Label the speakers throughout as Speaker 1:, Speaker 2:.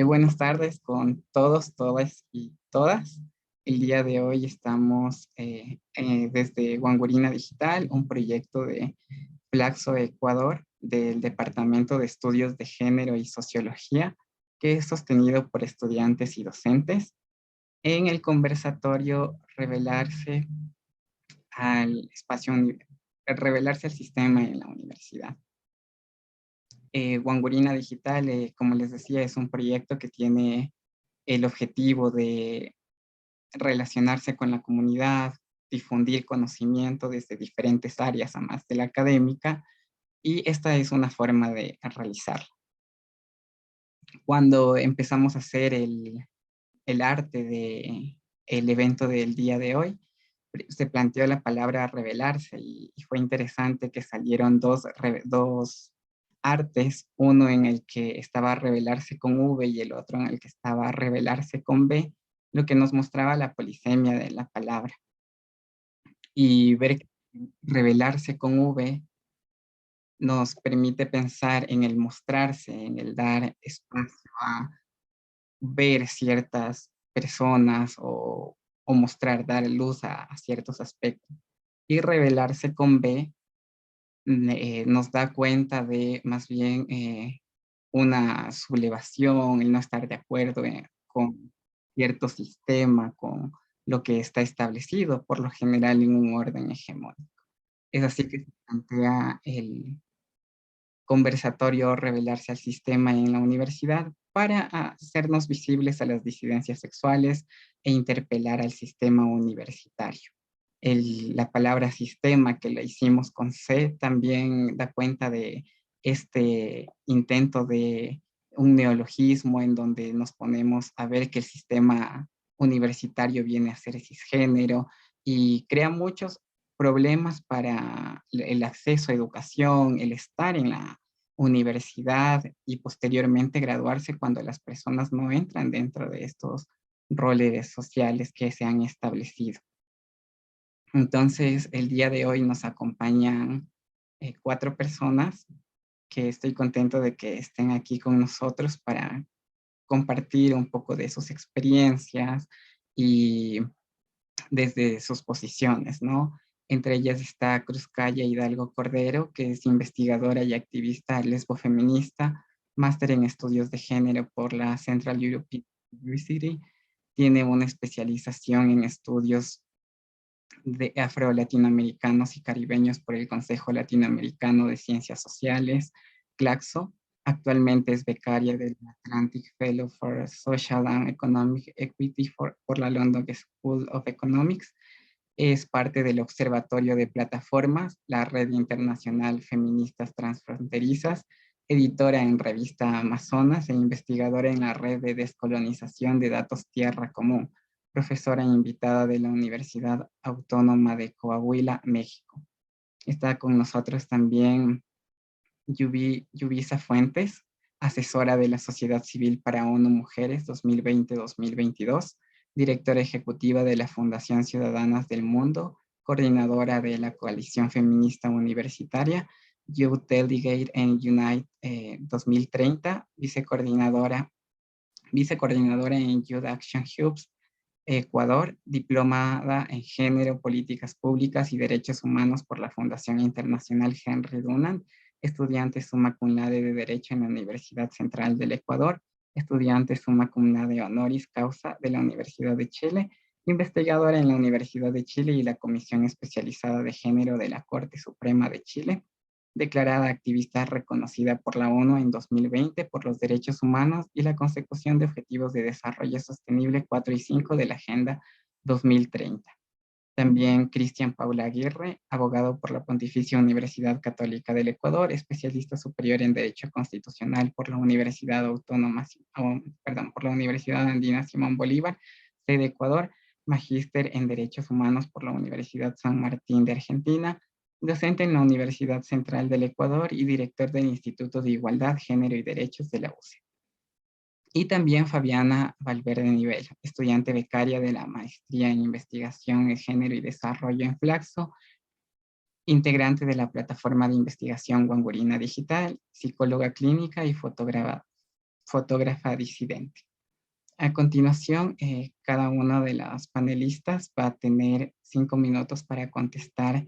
Speaker 1: Buenas tardes con todos, todas y todas. El día de hoy estamos desde Guangurina Digital, un proyecto de Flaxo Ecuador del Departamento de Estudios de Género y Sociología, que es sostenido por estudiantes y docentes en el conversatorio al espacio, Revelarse al sistema en la universidad. Guangurina Digital, como les decía, es un proyecto que tiene el objetivo de relacionarse con la comunidad, difundir conocimiento desde diferentes áreas, a más de la académica, y esta es una forma de realizarlo. Cuando empezamos a hacer el arte del evento del día de hoy, se planteó la palabra revelarse y fue interesante que salieron dos artes, uno en el que estaba revelarse con V y el otro en el que estaba revelarse con B, lo que nos mostraba la polisemia de la palabra. Y ver que revelarse con V nos permite pensar en el mostrarse, en el dar espacio a ver ciertas personas o mostrar, dar luz a ciertos aspectos. Y revelarse con B nos da cuenta de más bien una sublevación, el no estar de acuerdo con cierto sistema, con lo que está establecido por lo general en un orden hegemónico. Es así que se plantea el conversatorio revelarse al sistema en la universidad para hacernos visibles a las disidencias sexuales e interpelar al sistema universitario. La palabra sistema, que la hicimos con C, también da cuenta de este intento de un neologismo en donde nos ponemos a ver que el sistema universitario viene a ser cisgénero y crea muchos problemas para el acceso a educación, el estar en la universidad y posteriormente graduarse cuando las personas no entran dentro de estos roles sociales que se han establecido. Entonces, el día de hoy nos acompañan 4 personas que estoy contento de que estén aquí con nosotros para compartir un poco de sus experiencias y desde sus posiciones, ¿no? Entre ellas está Cruzcaya Hidalgo Cordero, que es investigadora y activista lesbofeminista, máster en estudios de género por la Central European University. Tiene una especialización en estudios de afro-latinoamericanos y caribeños por el Consejo Latinoamericano de Ciencias Sociales, CLACSO. Actualmente es becaria del Atlantic Fellow for Social and Economic Equity por la London School of Economics. Es parte del Observatorio de Plataformas, la Red Internacional Feministas Transfronterizas, editora en revista Amazonas e investigadora en la Red de Descolonización de Datos Tierra Común, profesora invitada de la Universidad Autónoma de Coahuila, México. Está con nosotros también Yubisa Fuentes, asesora de la Sociedad Civil para ONU Mujeres 2020-2022, directora ejecutiva de la Fundación Ciudadanas del Mundo, coordinadora de la Coalición Feminista Universitaria, Youth Delegate en Unite 2030, vicecoordinadora en Youth Action Hubs Ecuador, diplomada en Género, Políticas Públicas y Derechos Humanos por la Fundación Internacional Henry Dunant, estudiante summa cum laude de Derecho en la Universidad Central del Ecuador, estudiante summa cum laude honoris causa de la Universidad de Chile, investigadora en la Universidad de Chile y la Comisión Especializada de Género de la Corte Suprema de Chile, declarada activista reconocida por la ONU en 2020 por los derechos humanos y la consecución de objetivos de desarrollo sostenible 4 y 5 de la Agenda 2030. También Cristian Paula Aguirre, abogado por la Pontificia Universidad Católica del Ecuador, especialista superior en Derecho Constitucional por la Universidad Autónoma, por la Universidad Andina Simón Bolívar, sede Ecuador, magíster en Derechos Humanos por la Universidad San Martín de Argentina, docente en la Universidad Central del Ecuador y director del Instituto de Igualdad, Género y Derechos de la UCE. Y también Fabiana Valverde Nivel, estudiante becaria de la Maestría en Investigación en Género y Desarrollo en Flaxo, integrante de la plataforma de investigación Guangurina Digital, psicóloga clínica y fotógrafa disidente. A continuación, cada uno de los panelistas va a tener 5 minutos para contestar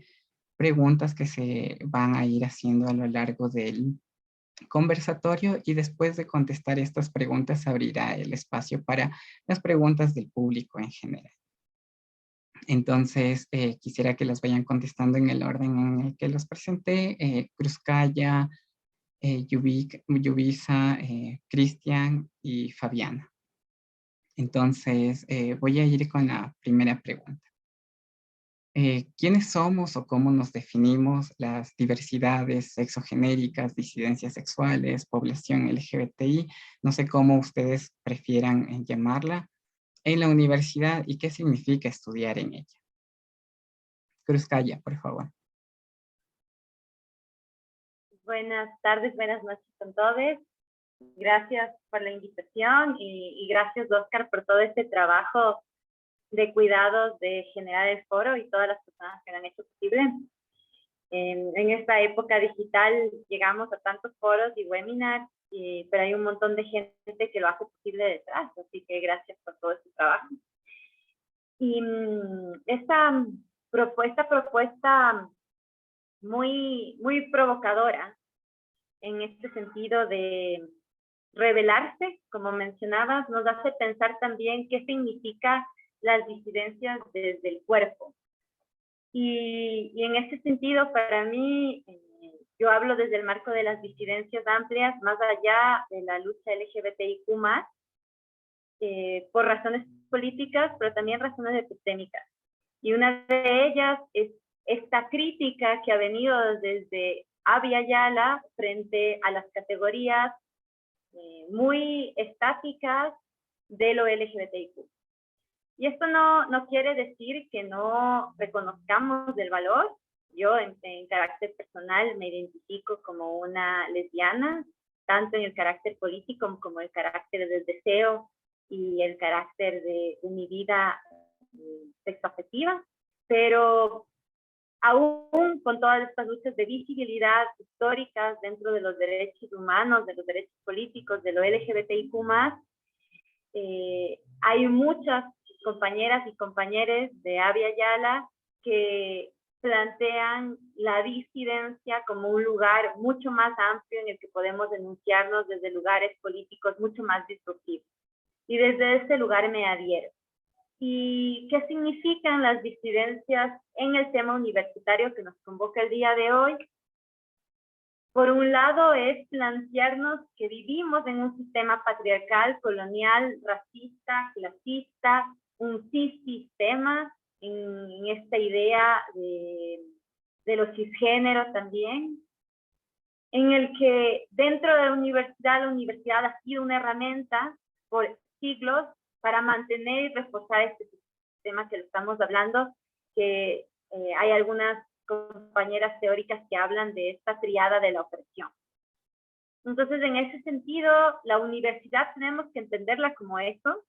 Speaker 1: preguntas que se van a ir haciendo a lo largo del conversatorio, y después de contestar estas preguntas se abrirá el espacio para las preguntas del público en general. Entonces, quisiera que las vayan contestando en el orden en el que los presenté: Cruzcaya, Yubisa, Cristian y Fabiana. Entonces, voy a ir con la primera pregunta. ¿Quiénes somos o cómo nos definimos las diversidades sexogenéricas, disidencias sexuales, población LGBTI? No sé cómo ustedes prefieran llamarla, en la universidad, y qué significa estudiar en ella. Cruzcaya, por favor.
Speaker 2: Buenas tardes, buenas noches con todos. Gracias por la invitación y gracias, Oscar, por todo este trabajo de cuidados, de generar el foro y todas las personas que lo han hecho posible. En esta época digital llegamos a tantos foros y webinars, pero hay un montón de gente que lo hace posible detrás, así que gracias por todo este trabajo. Y esta propuesta muy provocadora en este sentido de revelarse, como mencionabas, nos hace pensar también qué significa las disidencias desde el cuerpo. Y en ese sentido, para mí, yo hablo desde el marco de las disidencias amplias, más allá de la lucha LGBTIQ+, por razones políticas, pero también razones epistémicas. Y una de ellas es esta crítica que ha venido desde Abya Yala frente a las categorías muy estáticas de lo LGBTIQ. Y esto no quiere decir que no reconozcamos el valor. Yo en carácter personal me identifico como una lesbiana, tanto en el carácter político como en el carácter del deseo y el carácter de mi vida sexoafectiva, pero aún con todas estas luchas de visibilidad históricas dentro de los derechos humanos, de los derechos políticos, de lo LGBTIQ+, hay muchas compañeras y compañeros de Abya Yala que plantean la disidencia como un lugar mucho más amplio en el que podemos denunciarnos desde lugares políticos mucho más disruptivos. Y desde ese lugar me adhiero. ¿Y qué significan las disidencias en el tema universitario que nos convoca el día de hoy? Por un lado es plantearnos que vivimos en un sistema patriarcal, colonial, racista, clasista, un cisistema, en esta idea de los cisgéneros también, en el que dentro de la universidad ha sido una herramienta por siglos para mantener y reforzar este sistema que lo estamos hablando, que hay algunas compañeras teóricas que hablan de esta triada de la opresión. Entonces, en ese sentido, la universidad tenemos que entenderla como eso,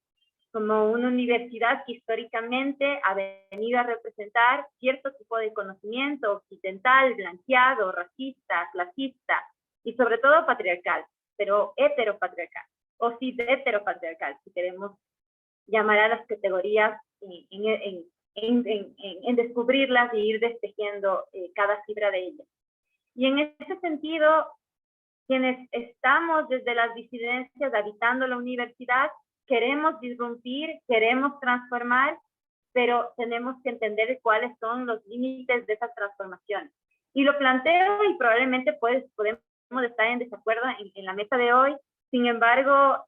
Speaker 2: como una universidad que históricamente ha venido a representar cierto tipo de conocimiento occidental, blanqueado, racista, clasista y sobre todo patriarcal, pero heteropatriarcal, o sí heteropatriarcal, si queremos llamar a las categorías en descubrirlas y ir destejiendo cada fibra de ellas. Y en ese sentido, quienes estamos desde las disidencias habitando la universidad, queremos disrumpir, queremos transformar, pero tenemos que entender cuáles son los límites de esas transformaciones. Y lo planteo y probablemente podemos estar en desacuerdo en la mesa de hoy. Sin embargo,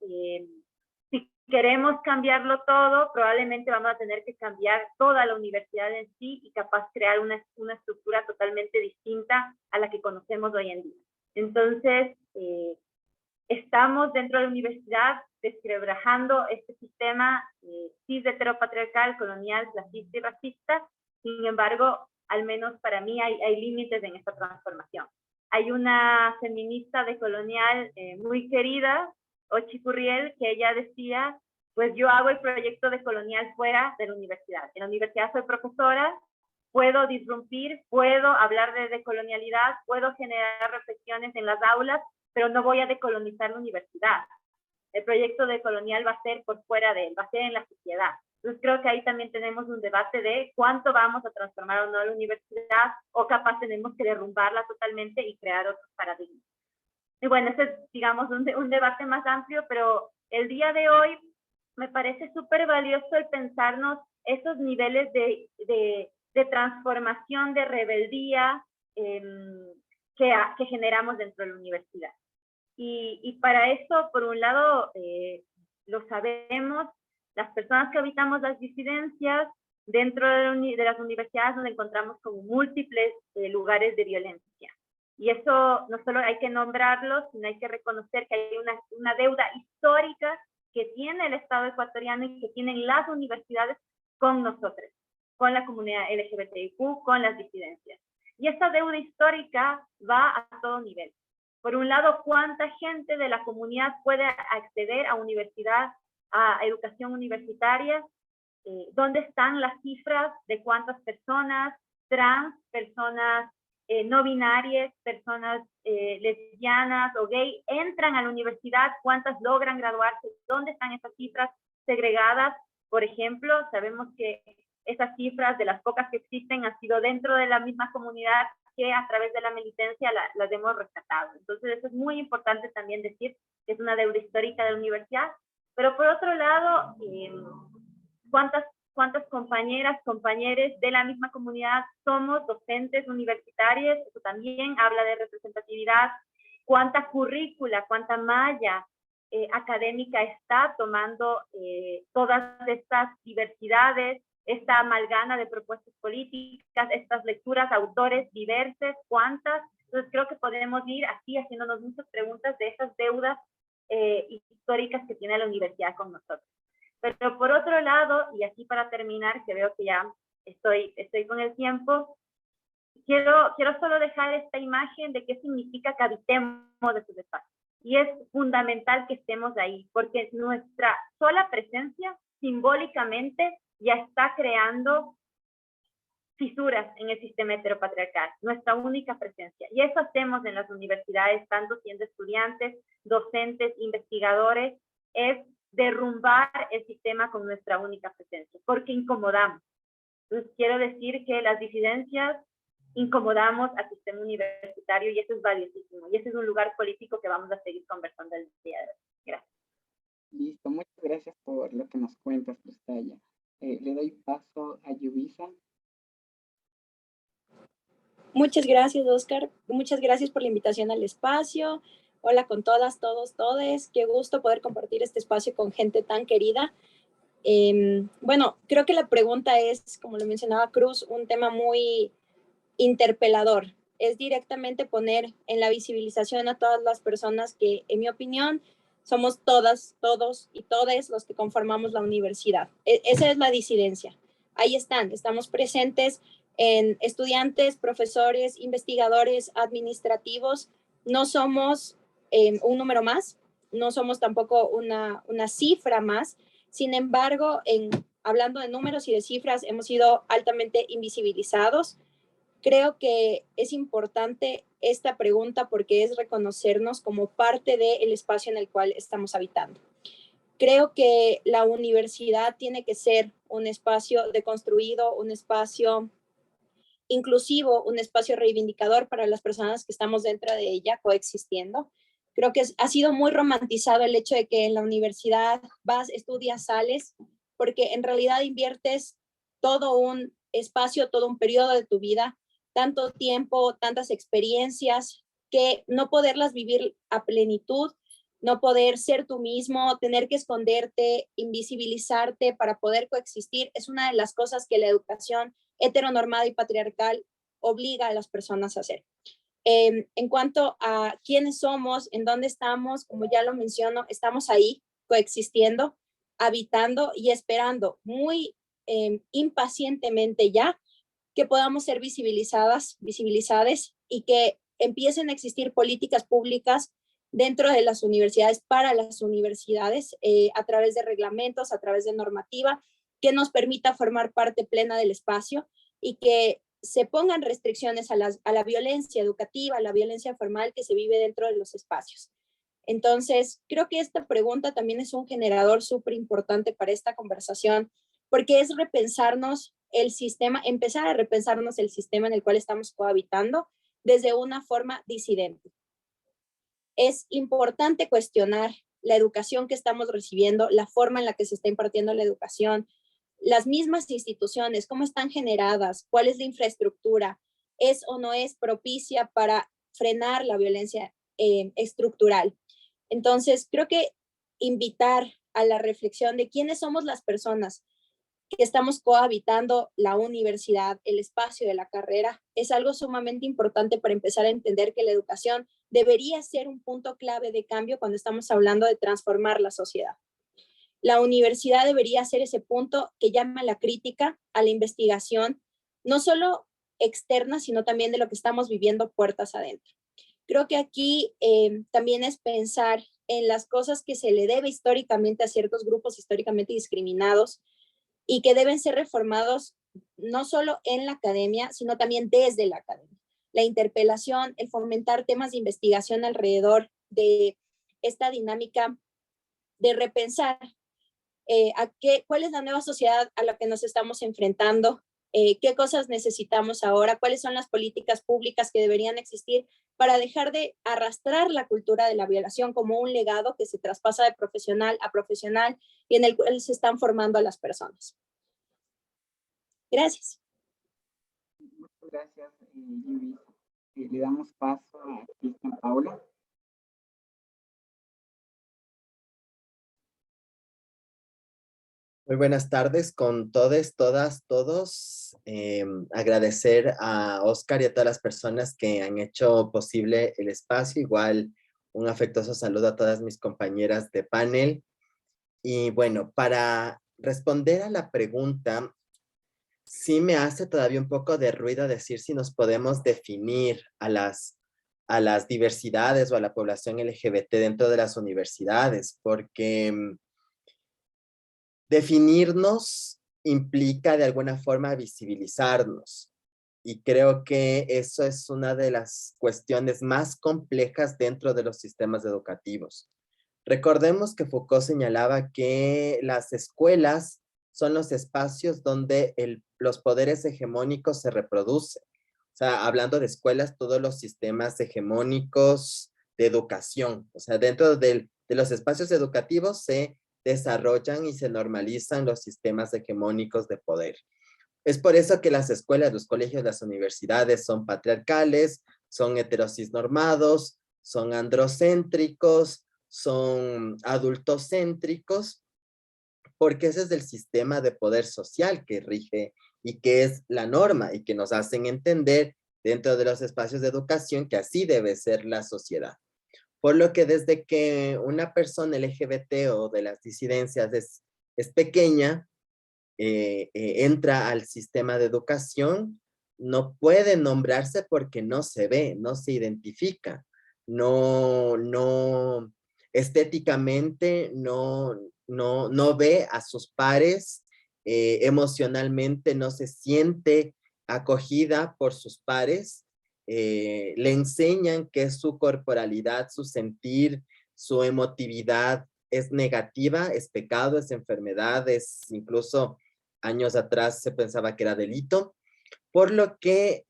Speaker 2: si queremos cambiarlo todo, probablemente vamos a tener que cambiar toda la universidad en sí y capaz crear una estructura totalmente distinta a la que conocemos hoy en día. Entonces, estamos dentro de la universidad desquebrajando este sistema cis heteropatriarcal, colonial, clasista y racista. Sin embargo, al menos para mí hay límites en esta transformación. Hay una feminista decolonial muy querida, Ochi Curriel, que ella decía, pues yo hago el proyecto decolonial fuera de la universidad. En la universidad soy profesora, puedo disrumpir, puedo hablar de decolonialidad, puedo generar reflexiones en las aulas, pero no voy a decolonizar la universidad. el proyecto de colonial va a ser por fuera de él, va a ser en la sociedad. Entonces creo que ahí también tenemos un debate de cuánto vamos a transformar o no la universidad, o capaz tenemos que derrumbarla totalmente y crear otros paradigmas. Y bueno, ese es, digamos, un debate más amplio, pero el día de hoy me parece súper valioso el pensarnos esos niveles de transformación, de rebeldía que generamos dentro de la universidad. Y para eso, por un lado, lo sabemos, las personas que habitamos las disidencias, dentro de las universidades nos encontramos con múltiples lugares de violencia. Y eso no solo hay que nombrarlo, sino hay que reconocer que hay una deuda histórica que tiene el Estado ecuatoriano y que tienen las universidades con nosotros, con la comunidad LGBTIQ, con las disidencias. Y esta deuda histórica va a todo nivel. Por un lado, ¿cuánta gente de la comunidad puede acceder a universidad, a educación universitaria? ¿Dónde están las cifras de cuántas personas trans, personas no binarias, personas lesbianas o gay entran a la universidad? ¿Cuántas logran graduarse? ¿Dónde están esas cifras segregadas? Por ejemplo, sabemos que esas cifras de las pocas que existen han sido dentro de la misma comunidad que a través de la militancia las hemos rescatado. Entonces eso es muy importante también decir que es una deuda histórica de la universidad. Pero por otro lado, ¿cuántas compañeras, compañeros de la misma comunidad somos docentes universitarios? Eso también habla de representatividad. ¿Cuánta currícula, cuánta malla académica está tomando todas estas diversidades, esta amalgama de propuestas políticas, estas lecturas, autores diversos? ¿Cuántas? Entonces creo que podemos ir así haciéndonos muchas preguntas de esas deudas históricas que tiene la universidad con nosotros. Pero por otro lado, y así para terminar, que veo que ya estoy con el tiempo, quiero solo dejar esta imagen de qué significa que habitemos de sus espacios. Y es fundamental que estemos ahí, porque nuestra sola presencia simbólicamente ya está creando fisuras en el sistema heteropatriarcal, nuestra única presencia. Y eso hacemos en las universidades, tanto siendo estudiantes, docentes, investigadores, es derrumbar el sistema con nuestra única presencia, porque incomodamos. Entonces, quiero decir que las disidencias incomodamos al sistema universitario y eso es valiosísimo. Y ese es un lugar político que vamos a seguir conversando el día de hoy. Gracias.
Speaker 1: Listo, muchas gracias por lo que nos cuentas, Crustalla. Le doy paso a Yubisa.
Speaker 3: Muchas gracias, Oscar. Muchas gracias por la invitación al espacio. Hola con todas, todos, todes. Qué gusto poder compartir este espacio con gente tan querida. Bueno, creo que la pregunta es, como lo mencionaba Cruz, un tema muy interpelador. Es directamente poner en la visibilización a todas las personas que, en mi opinión, somos todas, todos y todes los que conformamos la universidad. Esa es la disidencia. Ahí estamos presentes en estudiantes, profesores, investigadores, administrativos. No somos un número más, no somos tampoco una cifra más. Sin embargo, hablando de números y de cifras, hemos sido altamente invisibilizados. Creo que es importante esta pregunta porque es reconocernos como parte del espacio en el cual estamos habitando. Creo que la universidad tiene que ser un espacio deconstruido, un espacio inclusivo, un espacio reivindicador para las personas que estamos dentro de ella coexistiendo. Creo que ha sido muy romantizado el hecho de que en la universidad vas, estudias, sales, porque en realidad inviertes todo un espacio, todo un periodo de tu vida, tanto tiempo, tantas experiencias, que no poderlas vivir a plenitud, no poder ser tú mismo, tener que esconderte, invisibilizarte para poder coexistir, es una de las cosas que la educación heteronormada y patriarcal obliga a las personas a hacer. En cuanto a quiénes somos, en dónde estamos, como ya lo menciono, estamos ahí coexistiendo, habitando y esperando muy impacientemente ya que podamos ser visibilizadas y que empiecen a existir políticas públicas dentro de las universidades, para las universidades, a través de reglamentos, a través de normativa, que nos permita formar parte plena del espacio y que se pongan restricciones a la violencia educativa, a la violencia formal que se vive dentro de los espacios. Entonces, creo que esta pregunta también es un generador súper importante para esta conversación, porque es repensarnos el sistema, empezar a repensarnos el sistema en el cual estamos cohabitando desde una forma disidente. Es importante cuestionar la educación que estamos recibiendo, la forma en la que se está impartiendo la educación, las mismas instituciones, cómo están generadas, cuál es la infraestructura, es o no es propicia para frenar la violencia estructural. Entonces, creo que invitar a la reflexión de quiénes somos las personas que estamos cohabitando la universidad, el espacio de la carrera, es algo sumamente importante para empezar a entender que la educación debería ser un punto clave de cambio cuando estamos hablando de transformar la sociedad. La universidad debería ser ese punto que llama a la crítica, a la investigación, no solo externa, sino también de lo que estamos viviendo puertas adentro. Creo que aquí también es pensar en las cosas que se le debe históricamente a ciertos grupos históricamente discriminados y que deben ser reformados no solo en la academia, sino también desde la academia. La interpelación, el fomentar temas de investigación alrededor de esta dinámica de repensar cuál es la nueva sociedad a la que nos estamos enfrentando, qué cosas necesitamos ahora, cuáles son las políticas públicas que deberían existir para dejar de arrastrar la cultura de la violación como un legado que se traspasa de profesional a profesional y en el cual se están formando a las personas. Gracias.
Speaker 1: Muchas gracias, Judith. Le damos paso a Cristian Paula.
Speaker 4: Muy buenas tardes con todos, todas, todos. Agradecer a Oscar y a todas las personas que han hecho posible el espacio. Igual un afectuoso saludo a todas mis compañeras de panel. Y bueno, para responder a la pregunta, sí me hace todavía un poco de ruido decir si nos podemos definir a las diversidades o a la población LGBT dentro de las universidades, porque definirnos implica de alguna forma visibilizarnos. Y creo que eso es una de las cuestiones más complejas dentro de los sistemas educativos. Recordemos que Foucault señalaba que las escuelas son los espacios donde los poderes hegemónicos se reproducen. O sea, hablando de escuelas, todos los sistemas hegemónicos de educación. O sea, dentro de los espacios educativos se desarrollan y se normalizan los sistemas hegemónicos de poder. Es por eso que las escuelas, los colegios, las universidades son patriarcales, son heterocisnormados, son androcéntricos, son adultocéntricos, porque ese es el sistema de poder social que rige y que es la norma y que nos hacen entender dentro de los espacios de educación que así debe ser la sociedad. Por lo que desde que una persona LGBT o de las disidencias es pequeña, entra al sistema de educación, no puede nombrarse porque no se ve, no se identifica, no estéticamente no ve a sus pares, emocionalmente no se siente acogida por sus pares, le enseñan que su corporalidad, su sentir, su emotividad es negativa, es pecado, es enfermedad, es incluso años atrás se pensaba que era delito, por lo que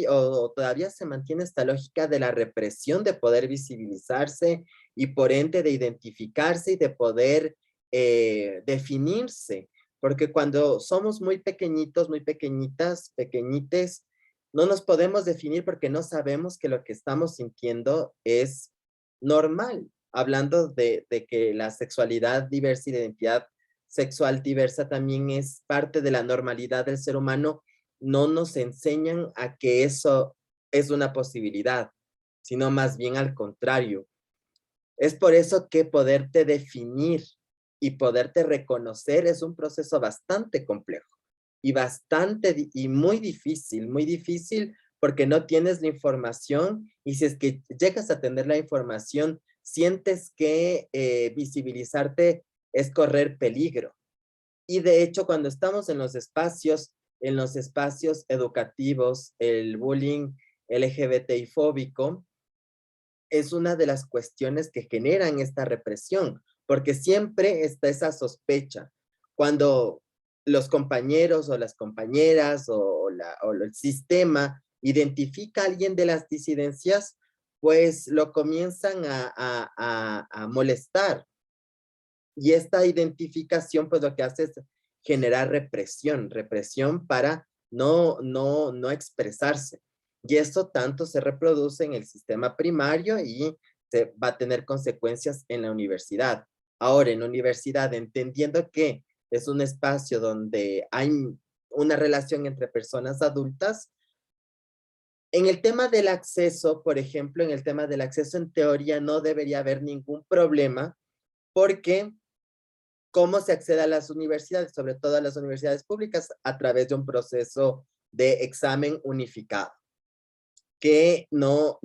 Speaker 4: o todavía se mantiene esta lógica de la represión de poder visibilizarse y por ende de identificarse y de poder definirse, porque cuando somos muy pequeñitos, muy pequeñitas, pequeñites, no nos podemos definir porque no sabemos que lo que estamos sintiendo es normal. Hablando de que la sexualidad diversa y la identidad sexual diversa también es parte de la normalidad del ser humano, no nos enseñan a que eso es una posibilidad, sino más bien al contrario. Es por eso que poderte definir y poderte reconocer es un proceso bastante complejo y muy difícil porque no tienes la información y si es que llegas a tener la información, sientes que visibilizarte es correr peligro. Y de hecho, cuando estamos en los espacios educativos, el bullying LGBTI fóbico es una de las cuestiones que generan esta represión, porque siempre está esa sospecha. Cuando los compañeros o las compañeras o el sistema identifica a alguien de las disidencias, pues lo comienzan a molestar. Y esta identificación, pues lo que hace es generar represión para no expresarse. Y eso tanto se reproduce en el sistema primario y se va a tener consecuencias en la universidad. Ahora, en la universidad, entendiendo que es un espacio donde hay una relación entre personas adultas, en el tema del acceso, por ejemplo, en el tema del acceso en teoría no debería haber ningún problema, porque ¿cómo se accede a las universidades, sobre todo a las universidades públicas? A través de un proceso de examen unificado, que no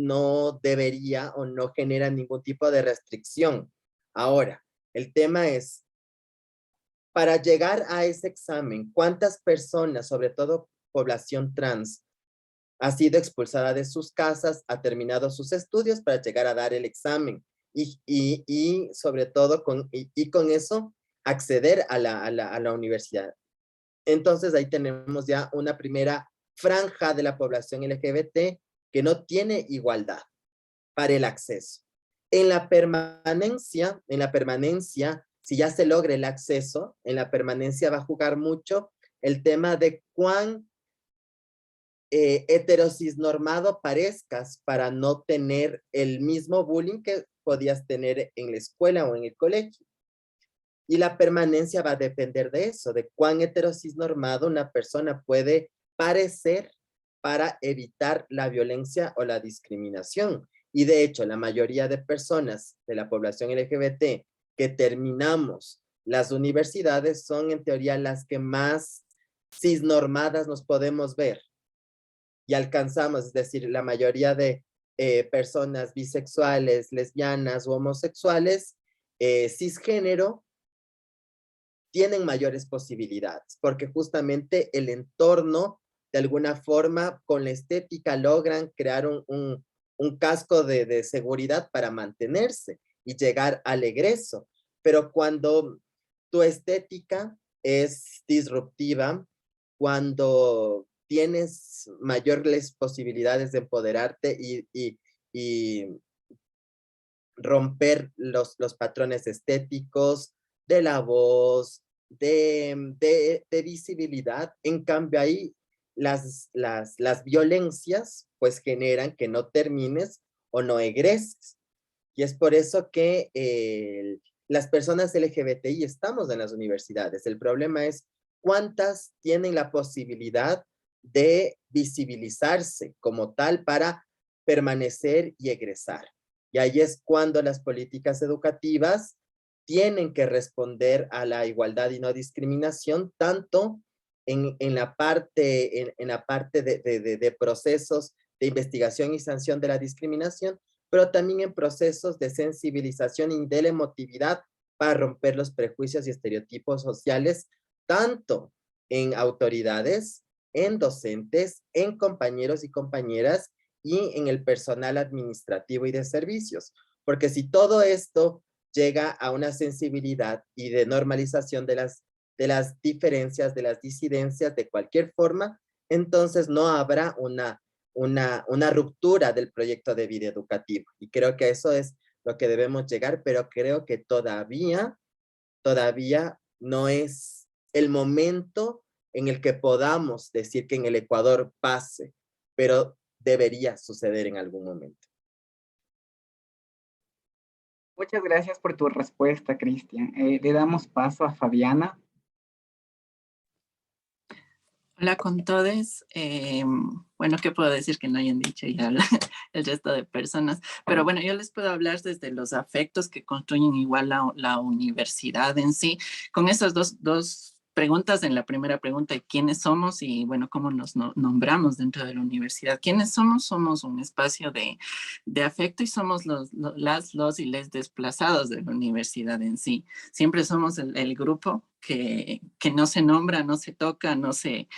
Speaker 4: debería o no genera ningún tipo de restricción. Ahora, el tema es, para llegar a ese examen, ¿cuántas personas, sobre todo población trans, ha sido expulsada de sus casas, ha terminado sus estudios para llegar a dar el examen? Y sobre todo, con eso, acceder a la universidad. Entonces, ahí tenemos ya una primera franja de la población LGBT que no tiene igualdad para el acceso. En la permanencia, si ya se logra el acceso, en la permanencia va a jugar mucho el tema de cuán heterocisnormado parezcas para no tener el mismo bullying que podías tener en la escuela o en el colegio. Y la permanencia va a depender de eso, de cuán heterocisnormado una persona puede parecer para evitar la violencia o la discriminación. Y de hecho, la mayoría de personas de la población LGBT que terminamos las universidades son en teoría las que más cisnormadas nos podemos ver. Y alcanzamos, es decir, la mayoría de personas bisexuales, lesbianas o homosexuales, cisgénero, tienen mayores posibilidades, porque justamente el entorno, de alguna forma, con la estética logran crear un casco de seguridad para mantenerse y llegar al egreso. Pero cuando tu estética es disruptiva, cuando tienes mayores posibilidades de empoderarte y romper los patrones estéticos, de la voz, de visibilidad. En cambio, ahí las violencias pues generan que no termines o no egreses. Y es por eso que las personas LGBTI estamos en las universidades. El problema es cuántas tienen la posibilidad de visibilizarse como tal para permanecer y egresar. Y ahí es cuando las políticas educativas tienen que responder a la igualdad y no discriminación, tanto en la parte de procesos de investigación y sanción de la discriminación, pero también en procesos de sensibilización y de la emotividad para romper los prejuicios y estereotipos sociales, tanto en autoridades, en docentes, en compañeros y compañeras y en el personal administrativo y de servicios. Porque si todo esto llega a una sensibilidad y de normalización de las diferencias, de las disidencias, de cualquier forma, entonces no habrá una ruptura del proyecto de vida educativo. Y creo que eso es lo que debemos llegar, pero creo que todavía no es el momento en el que podamos decir que en el Ecuador pase, pero debería suceder en algún momento.
Speaker 1: Muchas gracias por tu respuesta, Cristian. Le damos paso a Fabiana.
Speaker 5: Hola con todos. Bueno, ¿qué puedo decir que no hayan dicho ya el resto de personas? Pero bueno, yo les puedo hablar desde los afectos que construyen igual la universidad en sí. Con esas dos preguntas, en la primera pregunta, ¿quiénes somos? Y bueno, ¿cómo nos nombramos dentro de la universidad? ¿Quiénes somos? Somos un espacio de afecto y somos los y les desplazados de la universidad en sí. Siempre somos el grupo que no se nombra, no se toca, no se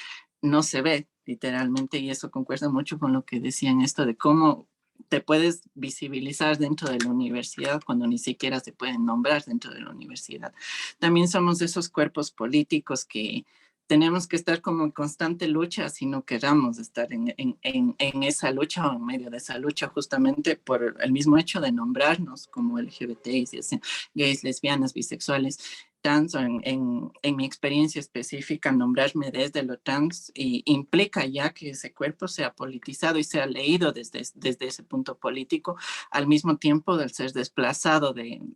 Speaker 5: ve literalmente, y eso concuerda mucho con lo que decían esto de cómo te puedes visibilizar dentro de la universidad cuando ni siquiera se pueden nombrar dentro de la universidad. También somos esos cuerpos políticos que tenemos que estar como en constante lucha si no queramos estar en esa lucha o en medio de esa lucha, justamente por el mismo hecho de nombrarnos como LGBTs, gays, lesbianas, bisexuales, trans, o en mi experiencia específica, nombrarme desde lo trans implica ya que ese cuerpo sea politizado y sea leído desde ese punto político, al mismo tiempo del ser desplazado del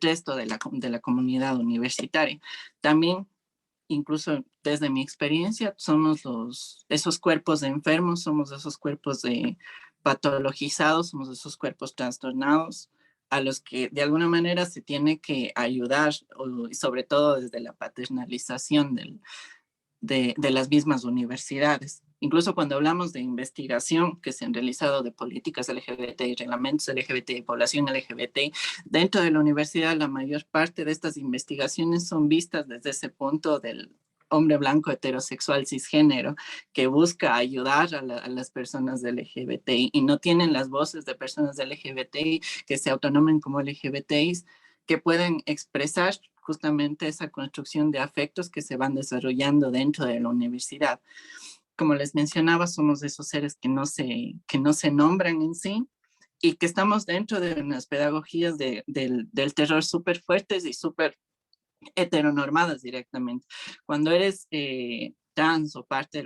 Speaker 5: resto de la comunidad universitaria. También, incluso desde mi experiencia, somos esos cuerpos de enfermos, somos esos cuerpos de patologizados, somos esos cuerpos trastornados a los que de alguna manera se tiene que ayudar, y sobre todo desde la paternalización de las mismas universidades. Incluso cuando hablamos de investigación que se han realizado de políticas LGBT, reglamentos LGBT, población LGBT, dentro de la universidad la mayor parte de estas investigaciones son vistas desde ese punto del hombre blanco heterosexual cisgénero que busca ayudar a las personas de LGBTI y no tienen las voces de personas de LGBTI que se autonomen como LGBTIs, que pueden expresar justamente esa construcción de afectos que se van desarrollando dentro de la universidad. Como les mencionaba, somos esos seres que no se nombran en sí y que estamos dentro de unas pedagogías del terror súper fuertes y súper heteronormadas directamente. Cuando eres trans o parte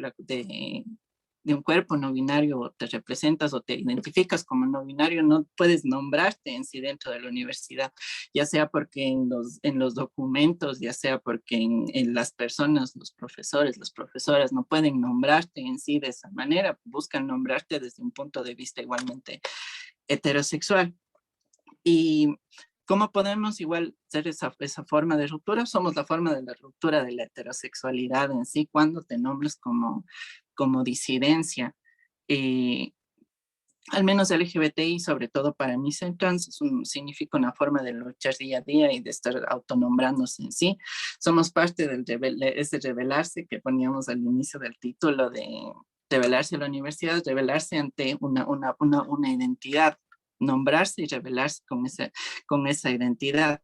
Speaker 5: de un cuerpo no binario, o te representas o te identificas como no binario, no puedes nombrarte en sí dentro de la universidad, ya sea porque en los documentos, ya sea porque en las personas, los profesores, las profesoras no pueden nombrarte en sí de esa manera, buscan nombrarte desde un punto de vista igualmente heterosexual. Y ¿cómo podemos igual ser esa forma de ruptura? Somos la forma de la ruptura de la heterosexualidad en sí, cuando te nombres como disidencia. Al menos LGBTI, sobre todo para mí, ser trans significa una forma de luchar día a día y de estar autonombrándose en sí. Somos parte del ese rebelarse que poníamos al inicio del título de rebelarse a la universidad, rebelarse ante una identidad, nombrarse y rebelarse con esa identidad.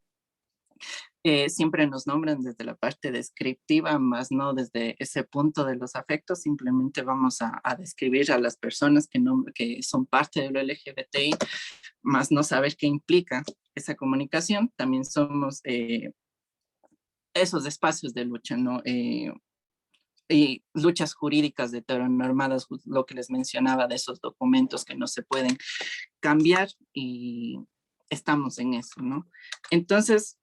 Speaker 5: Siempre nos nombran desde la parte descriptiva, más no desde ese punto de los afectos. Simplemente vamos a describir a las personas que son parte de lo LGBTI, más no saber qué implica esa comunicación. También somos esos espacios de lucha, ¿no? Y luchas jurídicas heteronormadas, lo que les mencionaba de esos documentos que no se pueden cambiar y estamos en eso, ¿no? Entonces,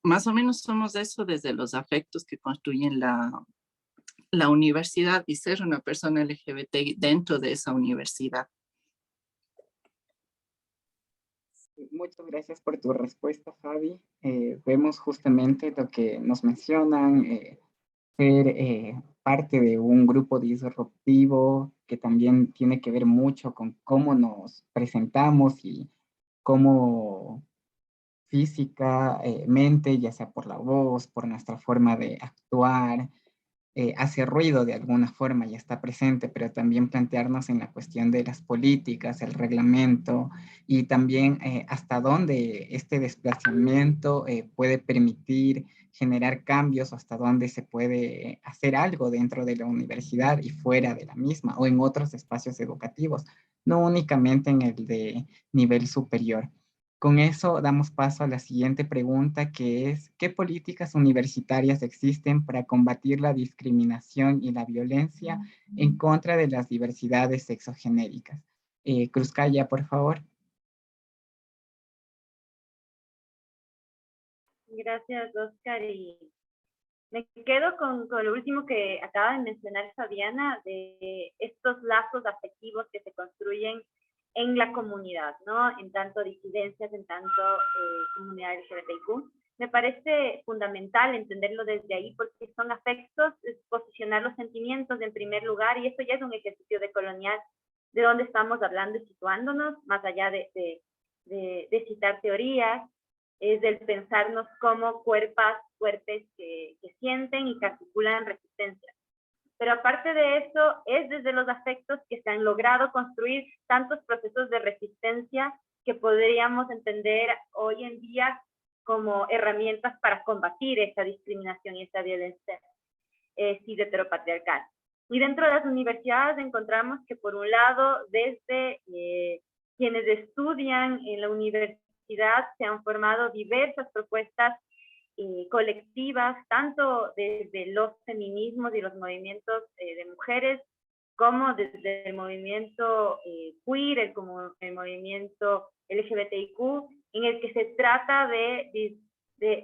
Speaker 5: más o menos somos eso desde los afectos que construyen la universidad y ser una persona LGBTI dentro de esa universidad.
Speaker 1: Muchas gracias por tu respuesta, Fabi. Vemos justamente lo que nos mencionan, ser parte de un grupo disruptivo que también tiene que ver mucho con cómo nos presentamos y cómo físicamente, ya sea por la voz, por nuestra forma de actuar, hace ruido de alguna forma y está presente, pero también plantearnos en la cuestión de las políticas, el reglamento y también hasta dónde este desplazamiento puede permitir generar cambios, hasta dónde se puede hacer algo dentro de la universidad y fuera de la misma o en otros espacios educativos, no únicamente en el de nivel superior. Con eso damos paso a la siguiente pregunta, que es, ¿qué políticas universitarias existen para combatir la discriminación y la violencia en contra de las diversidades sexogenéricas? Cruzcaya, por favor.
Speaker 2: Gracias, Oscar. Y me quedo con lo último que acaba de mencionar Fabiana, de estos lazos afectivos que se construyen en la comunidad, ¿no? En tanto disidencias, en tanto comunidad LGBTIQ. Me parece fundamental entenderlo desde ahí porque son afectos, es posicionar los sentimientos en primer lugar y esto ya es un ejercicio de colonial de dónde estamos hablando y situándonos, más allá de citar teorías, es del pensarnos como cuerpes que sienten y que articulan resistencias. Pero aparte de eso, es desde los afectos que se han logrado construir tantos procesos de resistencia que podríamos entender hoy en día como herramientas para combatir esa discriminación y esa violencia cis heteropatriarcal. Y dentro de las universidades encontramos que, por un lado, desde quienes estudian en la universidad se han formado diversas propuestas colectivas, tanto desde los feminismos y los movimientos de mujeres, como desde el movimiento queer, como el movimiento LGBTIQ, en el que se trata de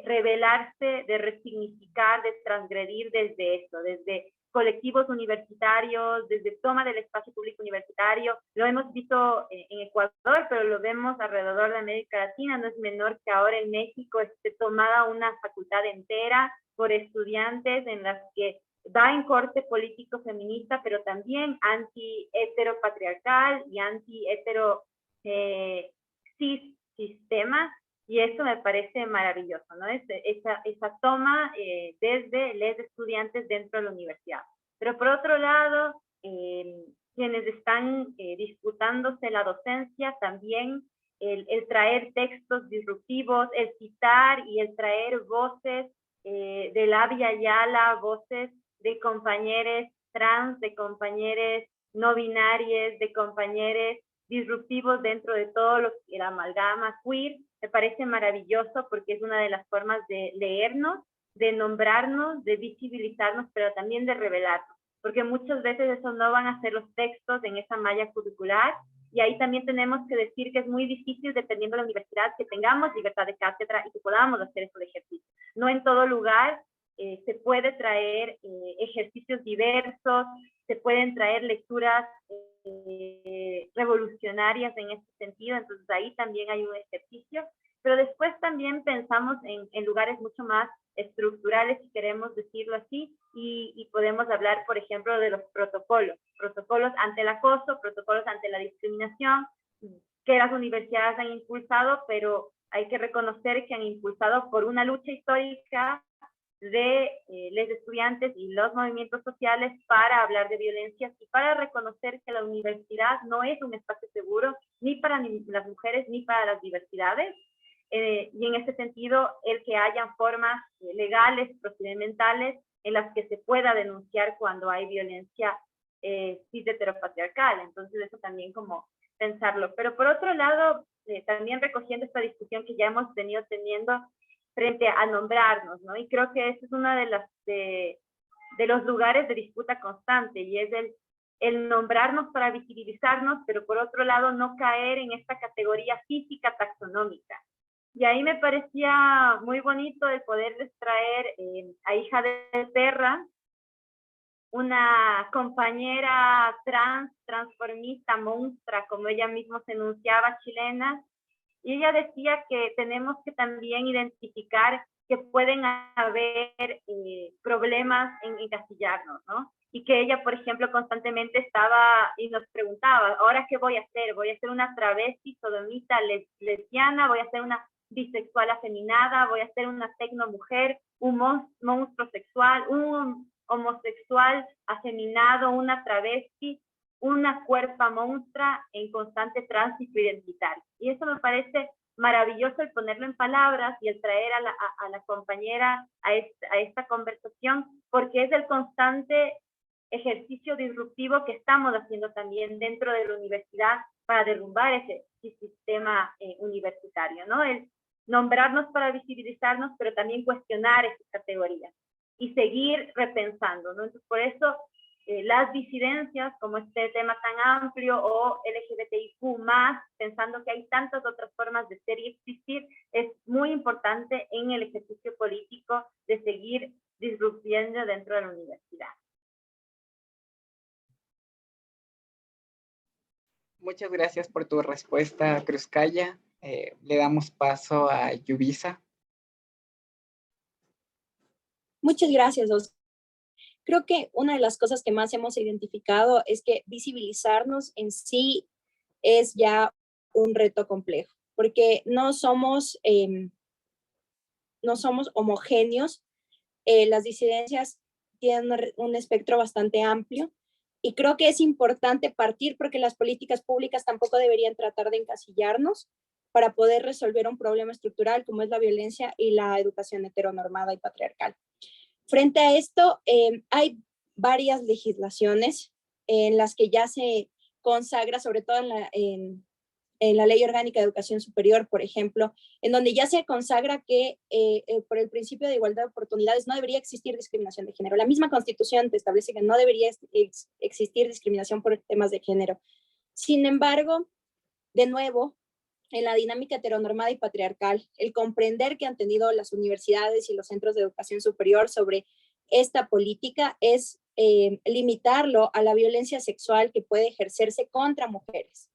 Speaker 2: rebelarse, de resignificar, de transgredir desde eso, desde colectivos universitarios, desde toma del espacio público universitario. Lo hemos visto en Ecuador, pero lo vemos alrededor de América Latina. No es menor que ahora en México esté tomada una facultad entera por estudiantes en las que va en corte político feminista, pero también anti-heteropatriarcal y anti-hetero cis-sistema. Y eso me parece maravilloso, ¿no? Esa toma desde los estudiantes dentro de la universidad. Pero por otro lado, quienes están disputándose la docencia, también el traer textos disruptivos, el citar y el traer voces de Abya Yala, voces de compañeros trans, de compañeros no binarios, de compañeros disruptivos dentro de todo lo que la amalgama queer, me parece maravilloso porque es una de las formas de leernos, de nombrarnos, de visibilizarnos, pero también de revelarnos, porque muchas veces eso no van a ser los textos en esa malla curricular, y ahí también tenemos que decir que es muy difícil, dependiendo de la universidad, que tengamos libertad de cátedra y que podamos hacer esos ejercicios. No en todo lugar se puede traer ejercicios diversos, se pueden traer lecturas revolucionarias en este sentido, entonces ahí también hay un ejercicio, pero después también pensamos en lugares mucho más estructurales, si queremos decirlo así, y podemos hablar, por ejemplo, de los protocolos ante el acoso, protocolos ante la discriminación, que las universidades han impulsado, pero hay que reconocer que han impulsado por una lucha histórica de los estudiantes y los movimientos sociales para hablar de violencias y para reconocer que la universidad no es un espacio seguro ni para las mujeres ni para las diversidades. Y en ese sentido, el que hayan formas legales, procedimentales, en las que se pueda denunciar cuando hay violencia cis heteropatriarcal. Entonces, eso también como pensarlo. Pero por otro lado, también recogiendo esta discusión que ya hemos venido teniendo frente a nombrarnos, ¿no? Y creo que ese es uno de los lugares de disputa constante, y es el nombrarnos para visibilizarnos, pero por otro lado no caer en esta categoría física taxonómica. Y ahí me parecía muy bonito el poder traer a Hija de Perra, una compañera transformista, monstrua, como ella misma se enunciaba, chilena, y ella decía que tenemos que también identificar que pueden haber problemas en encasillarnos, ¿no? Y que ella, por ejemplo, constantemente estaba y nos preguntaba, ¿ahora qué voy a hacer? ¿Voy a ser una travesti, sodomita, lesbiana? ¿Voy a ser una bisexual afeminada? ¿Voy a ser una tecnomujer? ¿Un monstruo sexual? ¿Un homosexual afeminado? ¿Una travesti? Una cuerpa monstrua en constante tránsito identitario. Y eso me parece maravilloso, el ponerlo en palabras y el traer a la compañera a esta conversación, porque es el constante ejercicio disruptivo que estamos haciendo también dentro de la universidad para derrumbar ese sistema universitario, ¿no? El nombrarnos para visibilizarnos, pero también cuestionar esas categorías y seguir repensando, ¿no? Entonces, por eso las disidencias, como este tema tan amplio, o LGBTIQ+, pensando que hay tantas otras formas de ser y existir, es muy importante en el ejercicio político de seguir disruptiendo dentro de la universidad.
Speaker 1: Muchas gracias por tu respuesta, Cruzcaya. Le damos paso a Yubisa.
Speaker 3: Muchas gracias, Oscar. Creo que una de las cosas que más hemos identificado es que visibilizarnos en sí es ya un reto complejo, porque no somos homogéneos. Las disidencias tienen un espectro bastante amplio y creo que es importante partir porque las políticas públicas tampoco deberían tratar de encasillarnos para poder resolver un problema estructural como es la violencia y la educación heteronormada y patriarcal. Frente a esto, hay varias legislaciones en las que ya se consagra, sobre todo en la Ley Orgánica de Educación Superior, por ejemplo, en donde ya se consagra que por el principio de igualdad de oportunidades no debería existir discriminación de género. La misma Constitución te establece que no debería existir discriminación por temas de género. Sin embargo, de nuevo, en la dinámica heteronormada y patriarcal, el comprender que han tenido las universidades y los centros de educación superior sobre esta política es limitarlo a la violencia sexual que puede ejercerse contra mujeres.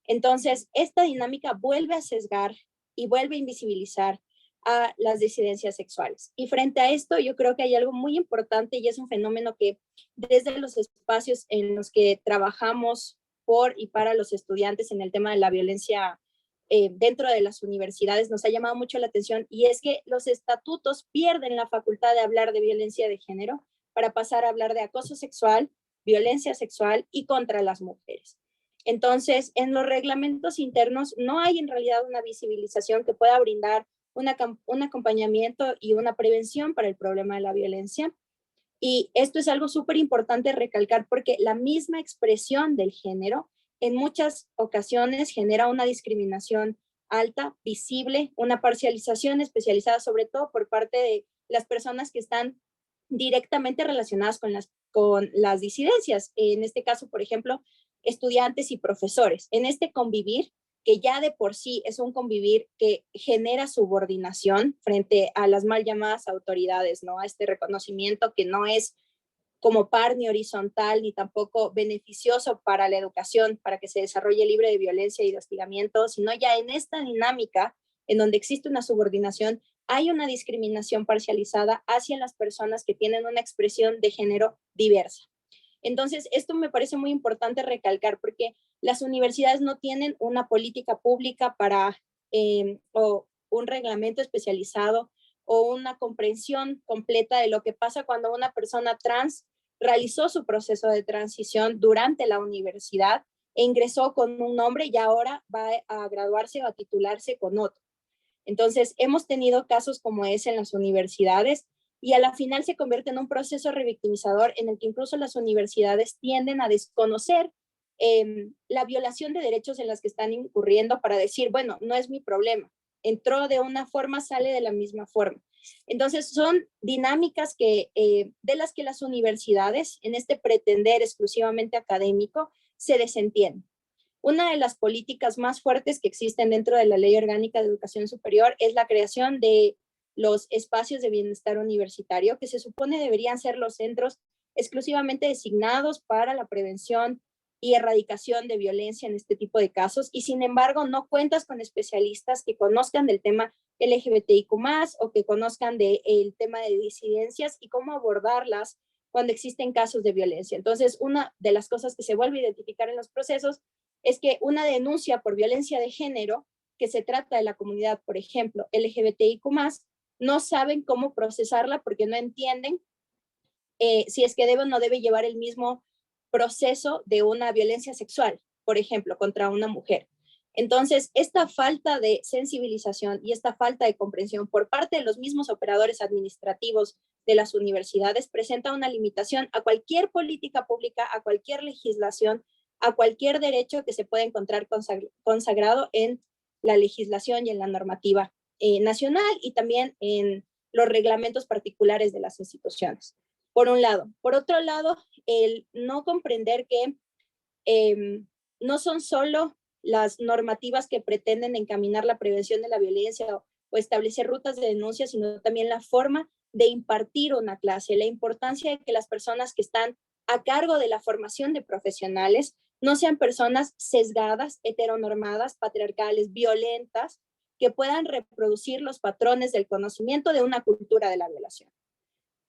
Speaker 3: Entonces, esta dinámica vuelve a sesgar y vuelve a invisibilizar a las disidencias sexuales. Y frente a esto, yo creo que hay algo muy importante y es un fenómeno que desde los espacios en los que trabajamos por y para los estudiantes en el tema de la violencia dentro de las universidades nos ha llamado mucho la atención y es que los estatutos pierden la facultad de hablar de violencia de género para pasar a hablar de acoso sexual, violencia sexual y contra las mujeres. Entonces, en los reglamentos internos no hay en realidad una visibilización que pueda brindar un acompañamiento y una prevención para el problema de la violencia. Y esto es algo súper importante recalcar porque la misma expresión del género en muchas ocasiones genera una discriminación alta, visible, una parcialización especializada, sobre todo por parte de las personas que están directamente relacionadas con las disidencias. En este caso, por ejemplo, estudiantes y profesores. En este convivir, que ya de por sí es un convivir que genera subordinación frente a las mal llamadas autoridades, ¿no? A este reconocimiento que no es como par ni horizontal, ni tampoco beneficioso para la educación, para que se desarrolle libre de violencia y de hostigamiento, sino ya en esta dinámica en donde existe una subordinación, hay una discriminación parcializada hacia las personas que tienen una expresión de género diversa. Entonces, esto me parece muy importante recalcar porque las universidades no tienen una política pública para o un reglamento especializado o una comprensión completa de lo que pasa cuando una persona trans realizó su proceso de transición durante la universidad e ingresó con un nombre y ahora va a graduarse o a titularse con otro. Entonces, hemos tenido casos como ese en las universidades y a la final se convierte en un proceso revictimizador en el que incluso las universidades tienden a desconocer la violación de derechos en las que están incurriendo para decir, bueno, no es mi problema. Entró de una forma, sale de la misma forma. Entonces, son dinámicas de las que las universidades, en este pretender exclusivamente académico, se desentienden. Una de las políticas más fuertes que existen dentro de la Ley Orgánica de Educación Superior es la creación de los espacios de bienestar universitario, que se supone deberían ser los centros exclusivamente designados para la prevención y erradicación de violencia en este tipo de casos, y sin embargo no cuentas con especialistas que conozcan del tema LGBTIQ+, o que conozcan del tema de disidencias y cómo abordarlas cuando existen casos de violencia. Entonces, una de las cosas que se vuelve a identificar en los procesos es que una denuncia por violencia de género, que se trata de la comunidad, por ejemplo, LGBTIQ+, no saben cómo procesarla porque no entienden si es que debe o no debe llevar el mismo proceso de una violencia sexual, por ejemplo, contra una mujer. Entonces, esta falta de sensibilización y esta falta de comprensión por parte de los mismos operadores administrativos de las universidades presenta una limitación a cualquier política pública, a cualquier legislación, a cualquier derecho que se pueda encontrar consagrado en la legislación y en la normativa nacional y también en los reglamentos particulares de las instituciones. Por un lado. Por otro lado, el no comprender que no son solo las normativas que pretenden encaminar la prevención de la violencia o establecer rutas de denuncia, sino también la forma de impartir una clase, la importancia de que las personas que están a cargo de la formación de profesionales no sean personas sesgadas, heteronormadas, patriarcales, violentas, que puedan reproducir los patrones del conocimiento de una cultura de la violación.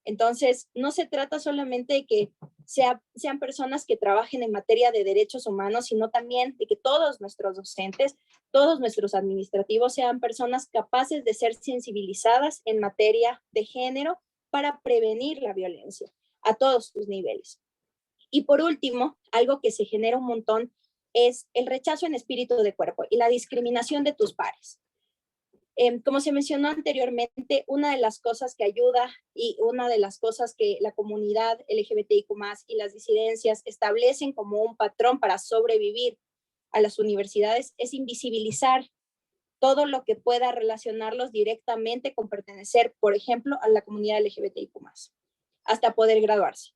Speaker 3: Entonces, no se trata solamente de que sean personas que trabajen en materia de derechos humanos, sino también de que todos nuestros docentes, todos nuestros administrativos sean personas capaces de ser sensibilizadas en materia de género para prevenir la violencia a todos sus niveles. Y por último, algo que se genera un montón es el rechazo en espíritu de cuerpo y la discriminación de tus pares. Como se mencionó anteriormente, una de las cosas que ayuda y una de las cosas que la comunidad LGBTIQ+ y las disidencias establecen como un patrón para sobrevivir a las universidades es invisibilizar todo lo que pueda relacionarlos directamente con pertenecer, por ejemplo, a la comunidad LGBTIQ+, hasta poder graduarse.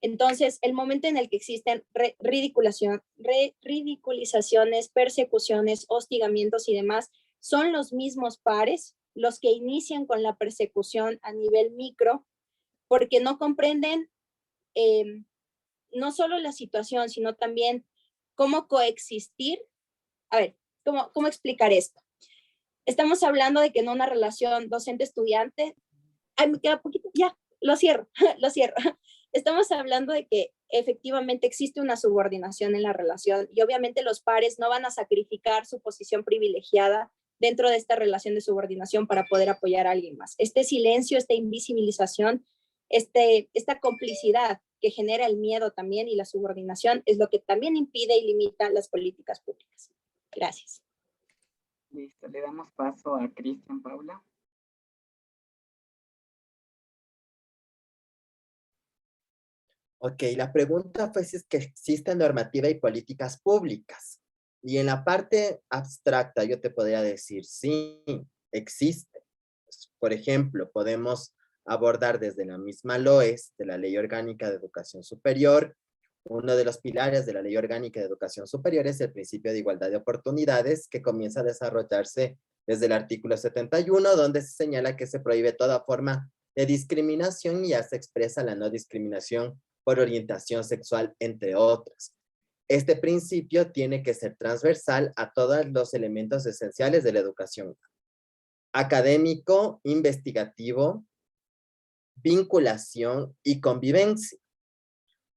Speaker 3: Entonces, el momento en el que existen ridiculizaciones, persecuciones, hostigamientos y demás, son los mismos pares los que inician con la persecución a nivel micro, porque no comprenden no solo la situación, sino también cómo coexistir. A ver, ¿cómo explicar esto? Estamos hablando de que en una relación docente-estudiante, ay, me queda poquito, ya, lo cierro. Estamos hablando de que efectivamente existe una subordinación en la relación y obviamente los pares no van a sacrificar su posición privilegiada dentro de esta relación de subordinación para poder apoyar a alguien más. Este silencio, esta invisibilización, esta complicidad que genera el miedo también y la subordinación es lo que también impide y limita las políticas públicas. Gracias.
Speaker 1: Listo, le damos paso a Cristian Paula.
Speaker 4: Ok, la pregunta fue si es que existen normativa y políticas públicas. Y en la parte abstracta yo te podría decir, sí, existe. Por ejemplo, podemos abordar desde la misma LOES, de la Ley Orgánica de Educación Superior. Uno de los pilares de la Ley Orgánica de Educación Superior es el principio de igualdad de oportunidades, que comienza a desarrollarse desde el artículo 71, donde se señala que se prohíbe toda forma de discriminación y ya se expresa la no discriminación por orientación sexual, entre otras. Este principio tiene que ser transversal a todos los elementos esenciales de la educación: académico, investigativo, vinculación y convivencia.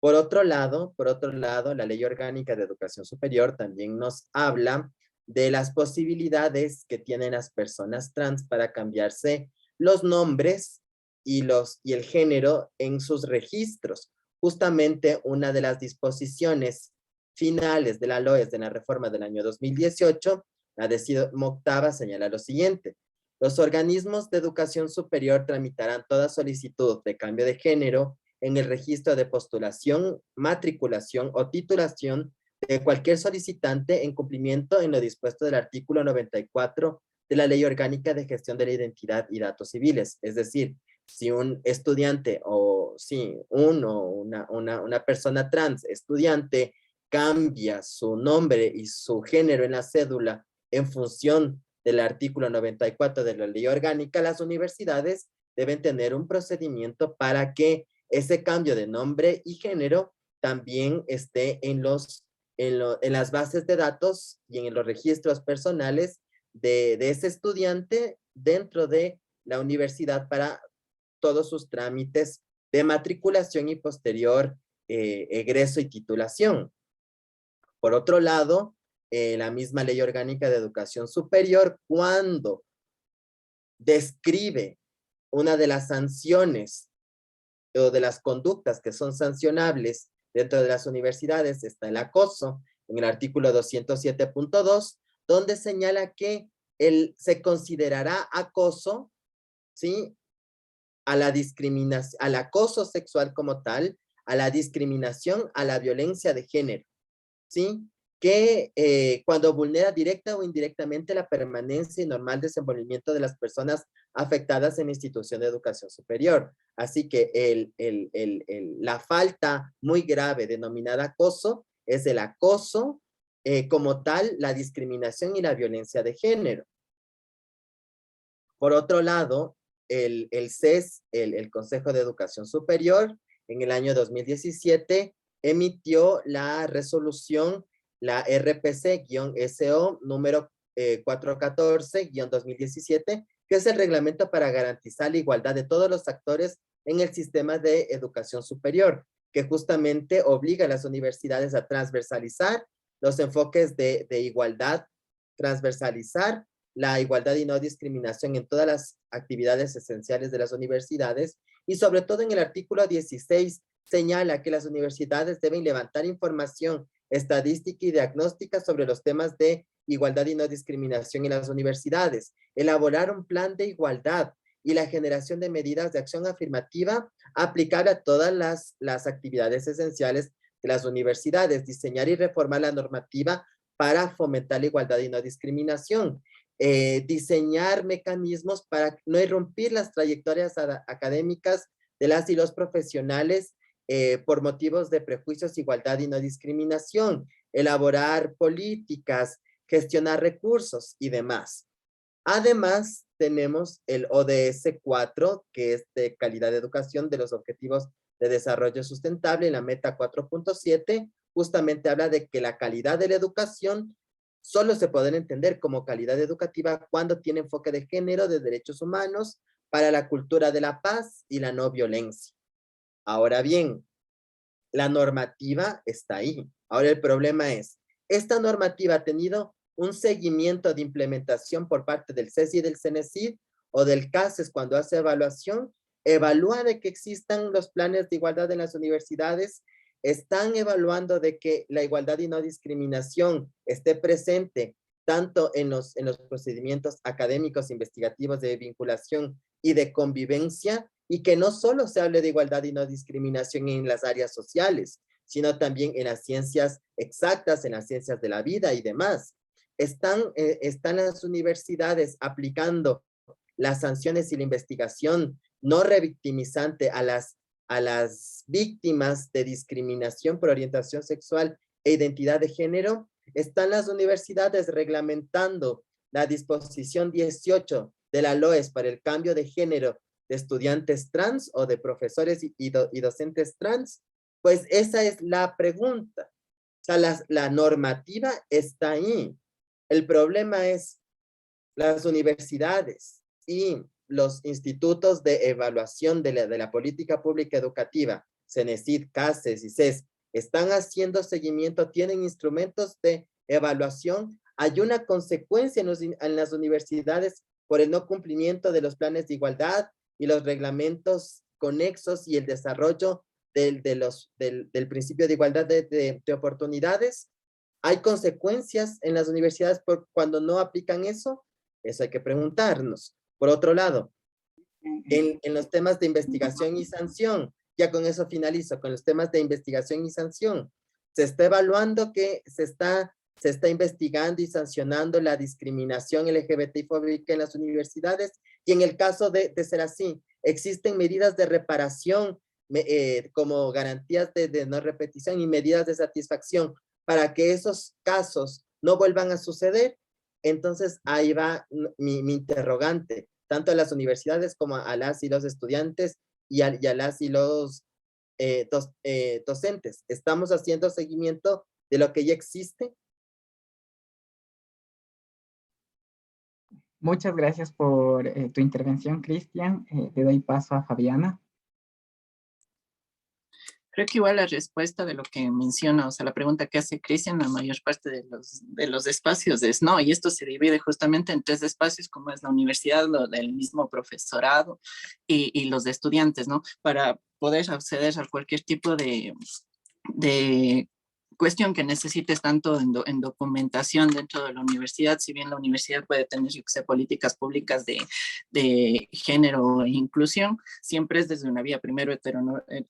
Speaker 4: Por otro lado, la Ley Orgánica de Educación Superior también nos habla de las posibilidades que tienen las personas trans para cambiarse los nombres y el género en sus registros. Justamente una de las disposiciones finales de la LOES de la reforma del año 2018, la 18ª, señala lo siguiente: los organismos de educación superior tramitarán toda solicitud de cambio de género en el registro de postulación, matriculación o titulación de cualquier solicitante en cumplimiento en lo dispuesto del artículo 94 de la Ley Orgánica de Gestión de la Identidad y Datos Civiles. Es decir, si un estudiante o si una persona trans estudiante cambia su nombre y su género en la cédula en función del artículo 94 de la Ley Orgánica, las universidades deben tener un procedimiento para que ese cambio de nombre y género también esté en las bases de datos y en los registros personales de ese estudiante dentro de la universidad para todos sus trámites de matriculación y posterior egreso y titulación. Por otro lado, la misma Ley Orgánica de Educación Superior, cuando describe una de las sanciones o de las conductas que son sancionables dentro de las universidades, está el acoso, en el artículo 207.2, donde señala que se considerará acoso, ¿sí?, a la discriminación, al acoso sexual como tal, a la discriminación, a la violencia de género, ¿sí?, que cuando vulnera directa o indirectamente la permanencia y normal desenvolvimiento de las personas afectadas en la institución de educación superior. Así que la falta muy grave denominada acoso es el acoso como tal, la discriminación y la violencia de género. Por otro lado, el CES, el Consejo de Educación Superior, en el año 2017 emitió la resolución, la RPC-SO número 414-2017, que es el reglamento para garantizar la igualdad de todos los actores en el sistema de educación superior, que justamente obliga a las universidades a transversalizar los enfoques de igualdad, transversalizar la igualdad y no discriminación en todas las actividades esenciales de las universidades, y sobre todo en el artículo 16 señala que las universidades deben levantar información estadística y diagnóstica sobre los temas de igualdad y no discriminación en las universidades, elaborar un plan de igualdad y la generación de medidas de acción afirmativa aplicable a todas las actividades esenciales de las universidades, diseñar y reformar la normativa para fomentar la igualdad y no discriminación, diseñar mecanismos para no irrumpir las trayectorias académicas de las y los profesionales por motivos de prejuicios, igualdad y no discriminación, elaborar políticas, gestionar recursos y demás. Además, tenemos el ODS 4, que es de calidad de educación de los objetivos de desarrollo sustentable, y la meta 4.7 justamente habla de que la calidad de la educación solo se puede entender como calidad educativa cuando tiene enfoque de género, de derechos humanos, para la cultura de la paz y la no violencia. Ahora bien, la normativa está ahí. Ahora el problema es, ¿esta normativa ha tenido un seguimiento de implementación por parte del CESI y del CENESID o del CASES cuando hace evaluación? ¿Evalúa de que existan los planes de igualdad en las universidades? ¿Están evaluando de que la igualdad y no discriminación esté presente tanto en los procedimientos académicos, investigativos, de vinculación y de convivencia? Y que no solo se hable de igualdad y no discriminación en las áreas sociales, sino también en las ciencias exactas, en las ciencias de la vida y demás. Están las universidades aplicando las sanciones y la investigación no revictimizante a las víctimas de discriminación por orientación sexual e identidad de género. Están las universidades reglamentando la disposición 18 de la LOES para el cambio de género de estudiantes trans o de profesores y docentes trans. Pues esa es la pregunta. O sea, la normativa está ahí. El problema es las universidades y los institutos de evaluación de la política pública educativa, CENESID, CASES y CES, están haciendo seguimiento, tienen instrumentos de evaluación. Hay una consecuencia en las universidades por el no cumplimiento de los planes de igualdad y los reglamentos conexos y el desarrollo del principio de igualdad de oportunidades. ¿Hay consecuencias en las universidades por cuando no aplican eso? Eso hay que preguntarnos. Por otro lado, en los temas de investigación y sanción, ya con eso finalizo, con los temas de investigación y sanción, se está evaluando que se está investigando y sancionando la discriminación LGBTI-fóbica en las universidades, y en el caso de ser así, existen medidas de reparación como garantías de no repetición y medidas de satisfacción para que esos casos no vuelvan a suceder. Entonces ahí va mi interrogante, tanto a las universidades como a las y los estudiantes y a las y los docentes. ¿Estamos haciendo seguimiento de lo que ya existe?
Speaker 1: Muchas gracias por tu intervención, Cristian. Te doy paso a Fabiana.
Speaker 5: Creo que igual la respuesta de lo que menciona, o sea, la pregunta que hace Cristian, la mayor parte de los espacios es no, y esto se divide justamente en 3 espacios, como es la universidad, el mismo profesorado y los de estudiantes, ¿no? Para poder acceder a cualquier tipo de cuestión que necesites tanto en documentación dentro de la universidad, si bien la universidad puede tener, yo que sé, políticas públicas de género e inclusión, siempre es desde una vía primero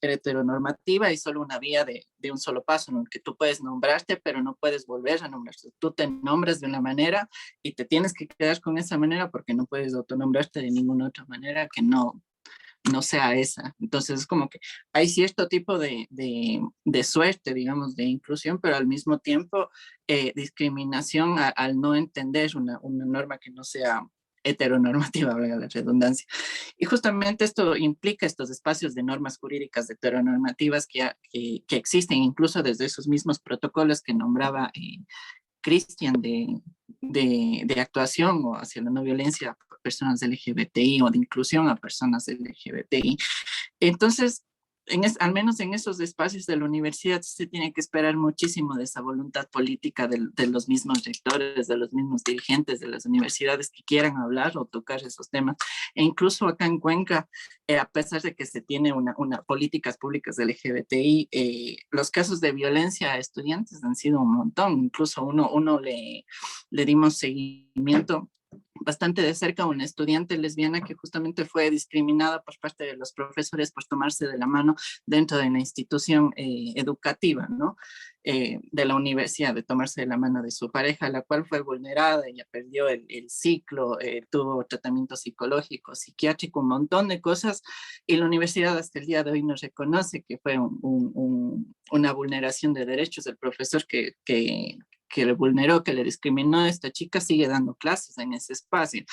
Speaker 5: heteronormativa y solo una vía de un solo paso, en el que tú puedes nombrarte, pero no puedes volver a nombrarte. Tú te nombras de una manera y te tienes que quedar con esa manera porque no puedes autonombrarte de ninguna otra manera que no sea esa. Entonces es como que hay cierto tipo de suerte, digamos, de inclusión, pero al mismo tiempo discriminación al no entender una norma que no sea heteronormativa, valga la redundancia. Y justamente esto implica estos espacios de normas jurídicas heteronormativas que existen, incluso desde esos mismos protocolos que nombraba Cristian de actuación o hacia la no violencia a personas LGBTI o de inclusión a personas LGBTI. Entonces, al menos en esos espacios de la universidad se tiene que esperar muchísimo de esa voluntad política de los mismos rectores, de los mismos dirigentes de las universidades que quieran hablar o tocar esos temas. E incluso acá en Cuenca, a pesar de que se tiene políticas públicas del LGBTI, los casos de violencia a estudiantes han sido un montón. Incluso uno le dimos seguimiento bastante de cerca a una estudiante lesbiana que justamente fue discriminada por parte de los profesores por tomarse de la mano dentro de una institución educativa, ¿no? De la universidad, de tomarse de la mano de su pareja, la cual fue vulnerada, ella perdió el ciclo, tuvo tratamiento psicológico, psiquiátrico, un montón de cosas, y la universidad hasta el día de hoy no reconoce que fue una vulneración de derechos del profesor que le vulneró, que le discriminó a esta chica, sigue dando clases en ese espacio.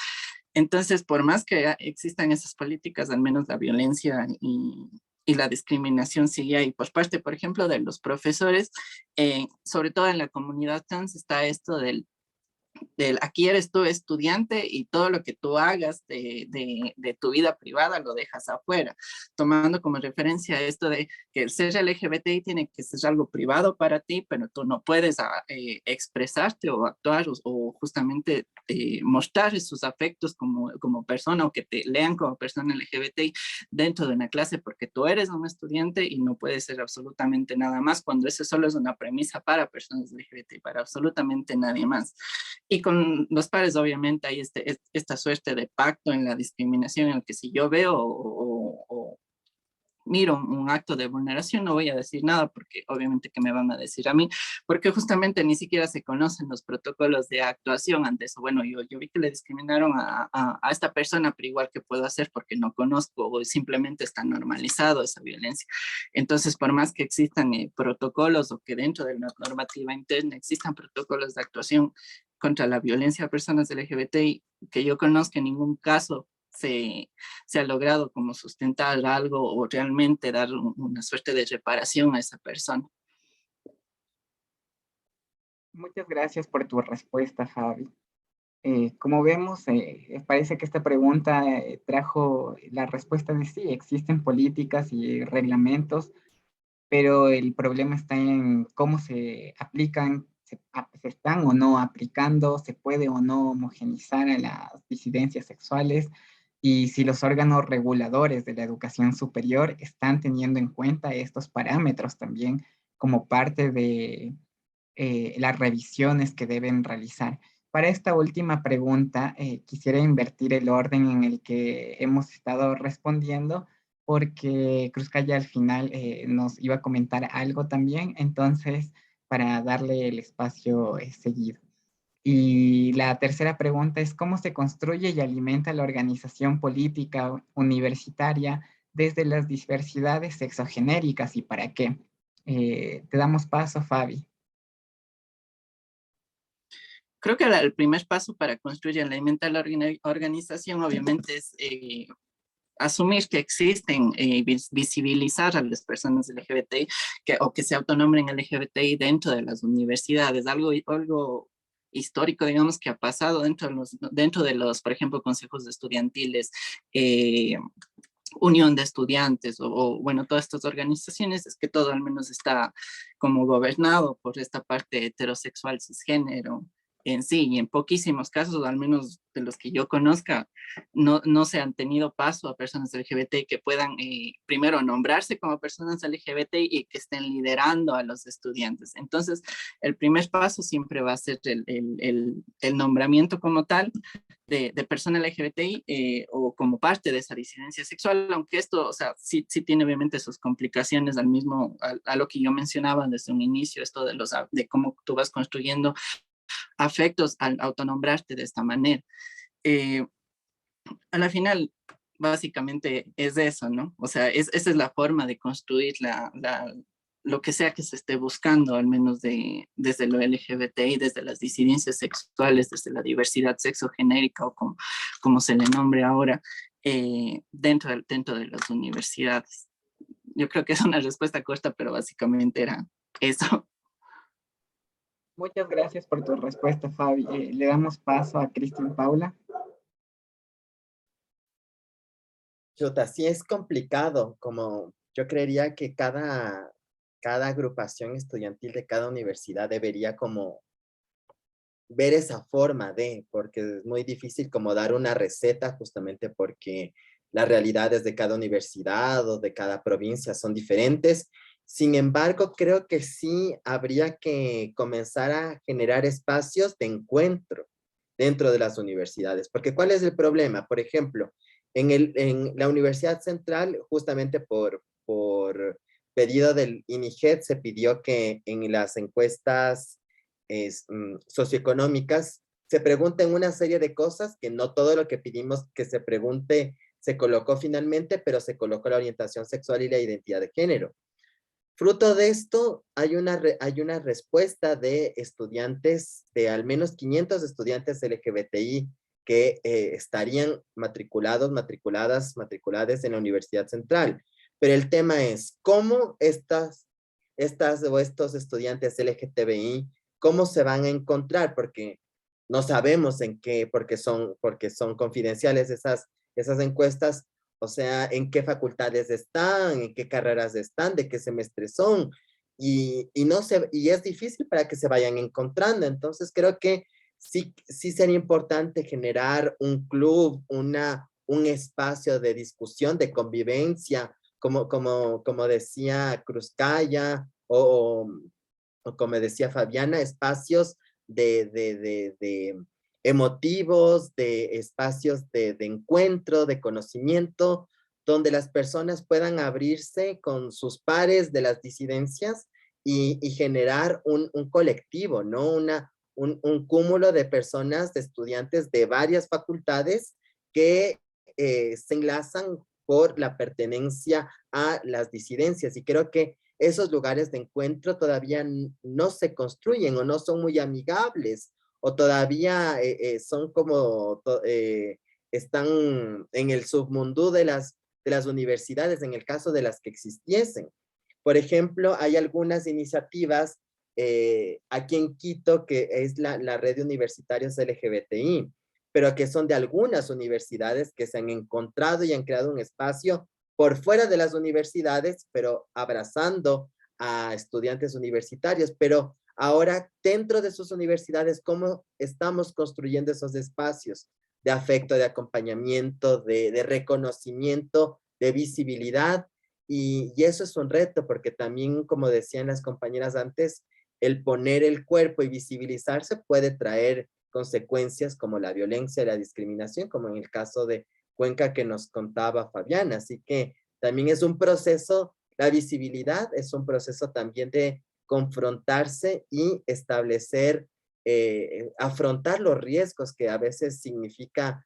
Speaker 5: Entonces, por más que existan esas políticas, al menos la violencia y la discriminación sigue ahí. Por parte, por ejemplo, de los profesores, sobre todo en la comunidad trans, está esto del aquí eres tú estudiante y todo lo que tú hagas de tu vida privada lo dejas afuera, tomando como referencia esto de que el ser LGBTI tiene que ser algo privado para ti, pero tú no puedes expresarte o actuar o justamente mostrar sus afectos como persona o que te lean como persona LGBTI dentro de una clase porque tú eres un estudiante y no puedes ser absolutamente nada más cuando eso solo es una premisa para personas LGBTI, para absolutamente nadie más. Y con los pares, obviamente, hay esta suerte de pacto en la discriminación en el que si yo veo o miro un acto de vulneración, no voy a decir nada porque obviamente que me van a decir a mí, porque justamente ni siquiera se conocen los protocolos de actuación ante eso. Bueno, yo vi que le discriminaron a esta persona, pero igual que puedo hacer porque no conozco o simplemente está normalizado esa violencia. Entonces, por más que existan protocolos o que dentro de la normativa interna existan protocolos de actuación contra la violencia a personas LGBTI, que yo conozca en ningún caso se ha logrado como sustentar algo o realmente dar una suerte de reparación a esa persona.
Speaker 1: Muchas gracias por tu respuesta, Javi. Como vemos, parece que esta pregunta trajo la respuesta de sí, existen políticas y reglamentos, pero el problema está en cómo se aplican, se están o no aplicando, se puede o no homogenizar a las disidencias sexuales y si los órganos reguladores de la educación superior están teniendo en cuenta estos parámetros también como parte de las revisiones que deben realizar. Para esta última pregunta, quisiera invertir el orden en el que hemos estado respondiendo, porque Cruzcaya al final nos iba a comentar algo también, entonces, para darle el espacio seguido. Y la tercera pregunta es, ¿cómo se construye y alimenta la organización política universitaria desde las diversidades sexogenéricas y para qué? Te damos paso, Fabi.
Speaker 5: Creo que el primer paso para construir y alimentar la organización obviamente es asumir que existen, visibilizar a las personas LGBTI o que se autonombren LGBTI dentro de las universidades, algo histórico, digamos, que ha pasado dentro de los, por ejemplo, consejos estudiantiles, unión de estudiantes bueno, todas estas organizaciones, es que todo al menos está como gobernado por esta parte heterosexual cisgénero en sí, y en poquísimos casos, al menos de los que yo conozca, no se han tenido paso a personas LGBT que puedan primero nombrarse como personas LGBT y que estén liderando a los estudiantes. Entonces, el primer paso siempre va a ser el nombramiento como tal de persona LGBTI o como parte de esa disidencia sexual, aunque esto, o sea, sí tiene obviamente sus complicaciones a lo que yo mencionaba desde un inicio, esto de cómo tú vas construyendo afectos al autonombrarte de esta manera. A la final, básicamente es eso, ¿no? O sea, esa es la forma de construir lo que sea que se esté buscando, al menos desde lo LGBTI, desde las disidencias sexuales, desde la diversidad sexogenérica o como se le nombre ahora, dentro de las universidades. Yo creo que es una respuesta corta, pero básicamente era eso.
Speaker 1: Muchas gracias por tu respuesta, Fabi. Le damos paso a Cristian Paula.
Speaker 4: Chuta, sí es complicado, como yo creería que cada agrupación estudiantil de cada universidad debería como ver esa forma porque es muy difícil como dar una receta justamente porque las realidades de cada universidad o de cada provincia son diferentes. Sin embargo, creo que sí habría que comenzar a generar espacios de encuentro dentro de las universidades, porque ¿cuál es el problema? Por ejemplo, en la Universidad Central, justamente por pedido del INIGED, se pidió que en las encuestas socioeconómicas se pregunten una serie de cosas que no todo lo que pedimos que se pregunte se colocó finalmente, pero se colocó la orientación sexual y la identidad de género. Fruto de esto, hay una respuesta de estudiantes, de al menos 500 estudiantes LGBTI que estarían matriculadas en la Universidad Central. Pero el tema es, ¿cómo estos estudiantes LGTBI, cómo se van a encontrar? Porque no sabemos en qué, porque son confidenciales esas encuestas, o sea, en qué facultades están, en qué carreras están, de qué semestres son, y es difícil para que se vayan encontrando. Entonces creo que sí sería importante generar un club, un espacio de discusión, de convivencia, como decía Cruzcaya, o como decía Fabiana, espacios de emotivos, de espacios de encuentro, de conocimiento, donde las personas puedan abrirse con sus pares de las disidencias y generar un colectivo, ¿no? Un cúmulo de personas, de estudiantes de varias facultades que se enlazan por la pertenencia a las disidencias. Y creo que esos lugares de encuentro todavía no se construyen o no son muy amigables, o todavía son como, están en el submundo de las universidades, en el caso de las que existiesen. Por ejemplo, hay algunas iniciativas aquí en Quito, que es la red de universitarios LGBTI, pero que son de algunas universidades que se han encontrado y han creado un espacio por fuera de las universidades, pero abrazando a estudiantes universitarios. Pero ahora, dentro de sus universidades, ¿cómo estamos construyendo esos espacios de afecto, de acompañamiento, de reconocimiento, de visibilidad? Y eso es un reto, porque también, como decían las compañeras antes, el poner el cuerpo y visibilizarse puede traer consecuencias como la violencia y la discriminación, como en el caso de Cuenca que nos contaba Fabiana. Así que también es un proceso, la visibilidad es un proceso también de confrontarse y establecer, afrontar los riesgos que a veces significa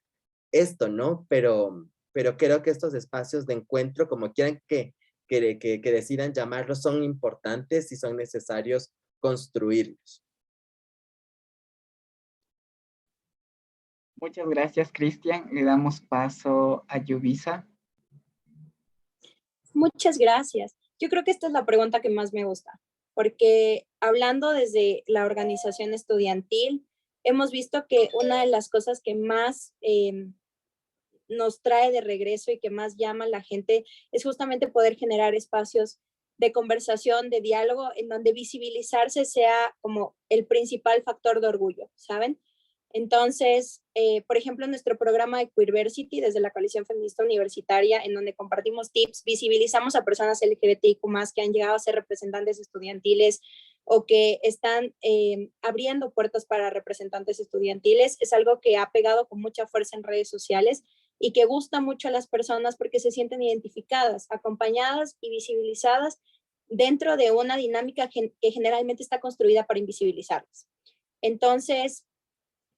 Speaker 4: esto, ¿no? Pero creo que estos espacios de encuentro, como quieran que decidan llamarlos, son importantes y son necesarios construirlos.
Speaker 1: Muchas gracias, Cristian. Le damos paso a Yubisa.
Speaker 3: Muchas gracias. Yo creo que esta es la pregunta que más me gusta, porque hablando desde la organización estudiantil, hemos visto que una de las cosas que más nos trae de regreso y que más llama a la gente es justamente poder generar espacios de conversación, de diálogo, en donde visibilizarse sea como el principal factor de orgullo, ¿saben? Entonces, por ejemplo, nuestro programa de Queerversity desde la Coalición Feminista Universitaria, en donde compartimos tips, visibilizamos a personas LGBTIQ+, que han llegado a ser representantes estudiantiles o que están abriendo puertas para representantes estudiantiles. Es algo que ha pegado con mucha fuerza en redes sociales y que gusta mucho a las personas porque se sienten identificadas, acompañadas y visibilizadas dentro de una dinámica que generalmente está construida para invisibilizarlas. Entonces,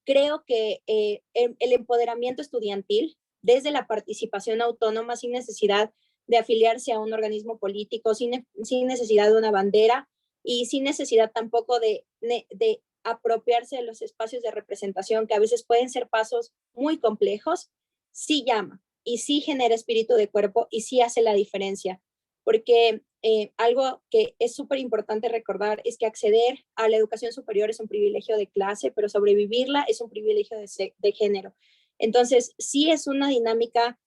Speaker 3: creo que el empoderamiento estudiantil desde la participación autónoma, sin necesidad de afiliarse a un organismo político, sin necesidad de una bandera y sin necesidad tampoco de apropiarse de los espacios de representación, que a veces pueden ser pasos muy complejos, sí llama y sí genera espíritu de cuerpo y sí hace la diferencia. Porque algo que es súper importante recordar es que acceder a la educación superior es un privilegio de clase, pero sobrevivirla es un privilegio de género. Entonces, sí es una dinámica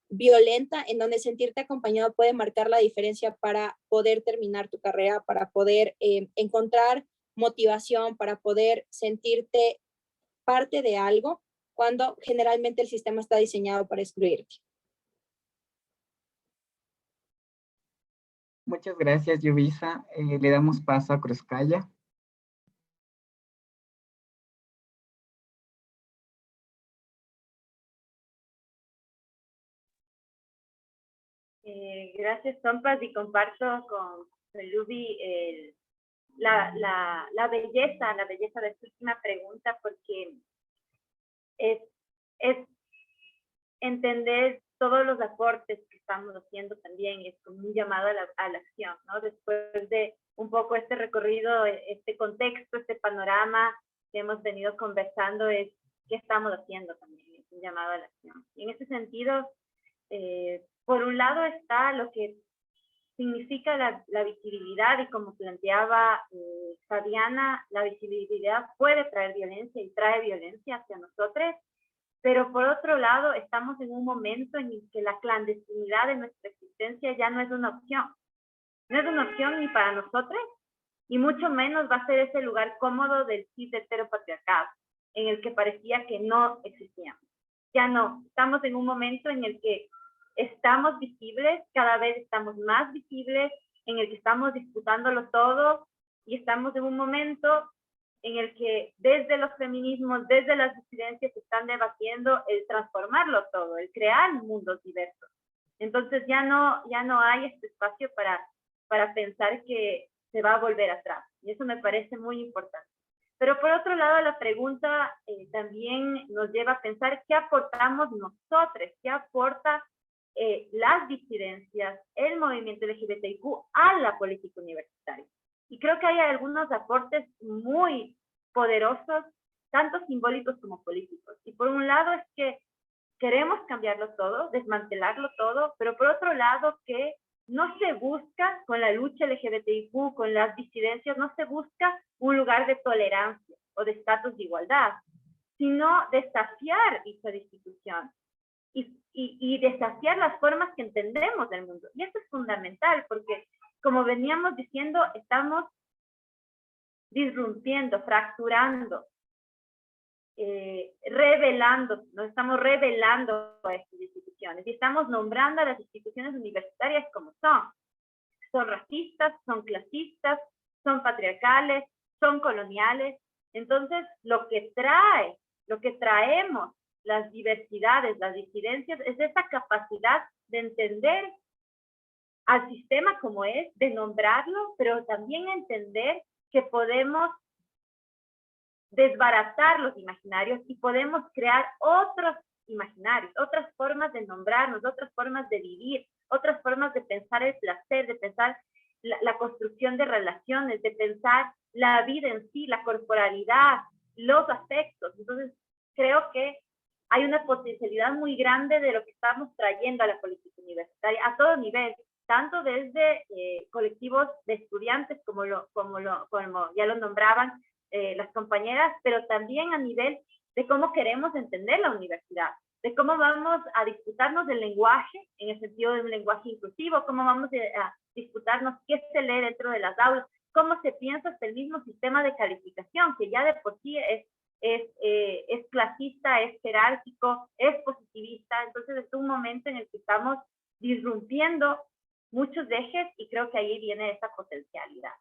Speaker 3: violenta, en donde sentirte acompañado puede marcar la diferencia para poder terminar tu carrera, para poder encontrar motivación, para poder sentirte parte de algo, cuando generalmente el sistema está diseñado para excluirte.
Speaker 1: Muchas gracias, Yuvisa. Le damos paso a Cruzcaya.
Speaker 2: Gracias, Tompas, y comparto con Luby la belleza de esta última pregunta, porque es entender todos los aportes que estamos haciendo también, es como un llamado a la acción, ¿no? Después de un poco este recorrido, este contexto, este panorama que hemos venido conversando, es qué estamos haciendo también, es un llamado a la acción. Y en ese sentido, por un lado está lo que significa la visibilidad, y como planteaba Fabiana, la visibilidad puede traer violencia y trae violencia hacia nosotros, pero por otro lado estamos en un momento en el que la clandestinidad de nuestra existencia ya no es una opción. No es una opción ni para nosotros, y mucho menos va a ser ese lugar cómodo del cis heteropatriarcado, en el que parecía que no existíamos. Ya no, estamos en un momento en el que estamos visibles, cada vez estamos más visibles, en el que estamos disputándolo todo, y estamos en un momento en el que desde los feminismos, desde las disidencias, se están debatiendo el transformarlo todo, el crear mundos diversos. Entonces ya no hay este espacio para pensar que se va a volver atrás, y eso me parece muy importante. Pero por otro lado, la pregunta también nos lleva a pensar qué aportamos nosotros, qué aporta las disidencias, el movimiento LGBTIQ a la política universitaria. Y creo que hay algunos aportes muy poderosos, tanto simbólicos como políticos. Y por un lado es que queremos cambiarlo todo, desmantelarlo todo, pero por otro lado que no se busca con la lucha LGBTIQ, con las disidencias, no se busca un lugar de tolerancia o de estatus de igualdad, sino desafiar esa institución y desafiar las formas que entendemos del mundo. Y esto es fundamental porque, como veníamos diciendo, estamos disrumpiendo, fracturando, revelando, nos estamos revelando a estas instituciones y estamos nombrando a las instituciones universitarias como son. Son racistas, son clasistas, son patriarcales, son coloniales. Entonces, lo que traemos las diversidades, las disidencias, es esa capacidad de entender al sistema como es, de nombrarlo, pero también entender que podemos desbaratar los imaginarios y podemos crear otros imaginarios, otras formas de nombrarnos, otras formas de vivir, otras formas de pensar el placer, de pensar la construcción de relaciones, de pensar la vida en sí, la corporalidad, los afectos. Entonces, creo que hay una potencialidad muy grande de lo que estamos trayendo a la política universitaria, a todo nivel, tanto desde colectivos de estudiantes, como ya lo nombraban las compañeras, pero también a nivel de cómo queremos entender la universidad, de cómo vamos a disputarnos del lenguaje, en el sentido de un lenguaje inclusivo, cómo vamos a disputarnos qué se lee dentro de las aulas, cómo se piensa hasta el mismo sistema de calificación, que ya de por sí es clasista, es jerárquico, es positivista. Entonces es un momento en el que estamos disrumpiendo muchos ejes, y creo que ahí viene esa potencialidad.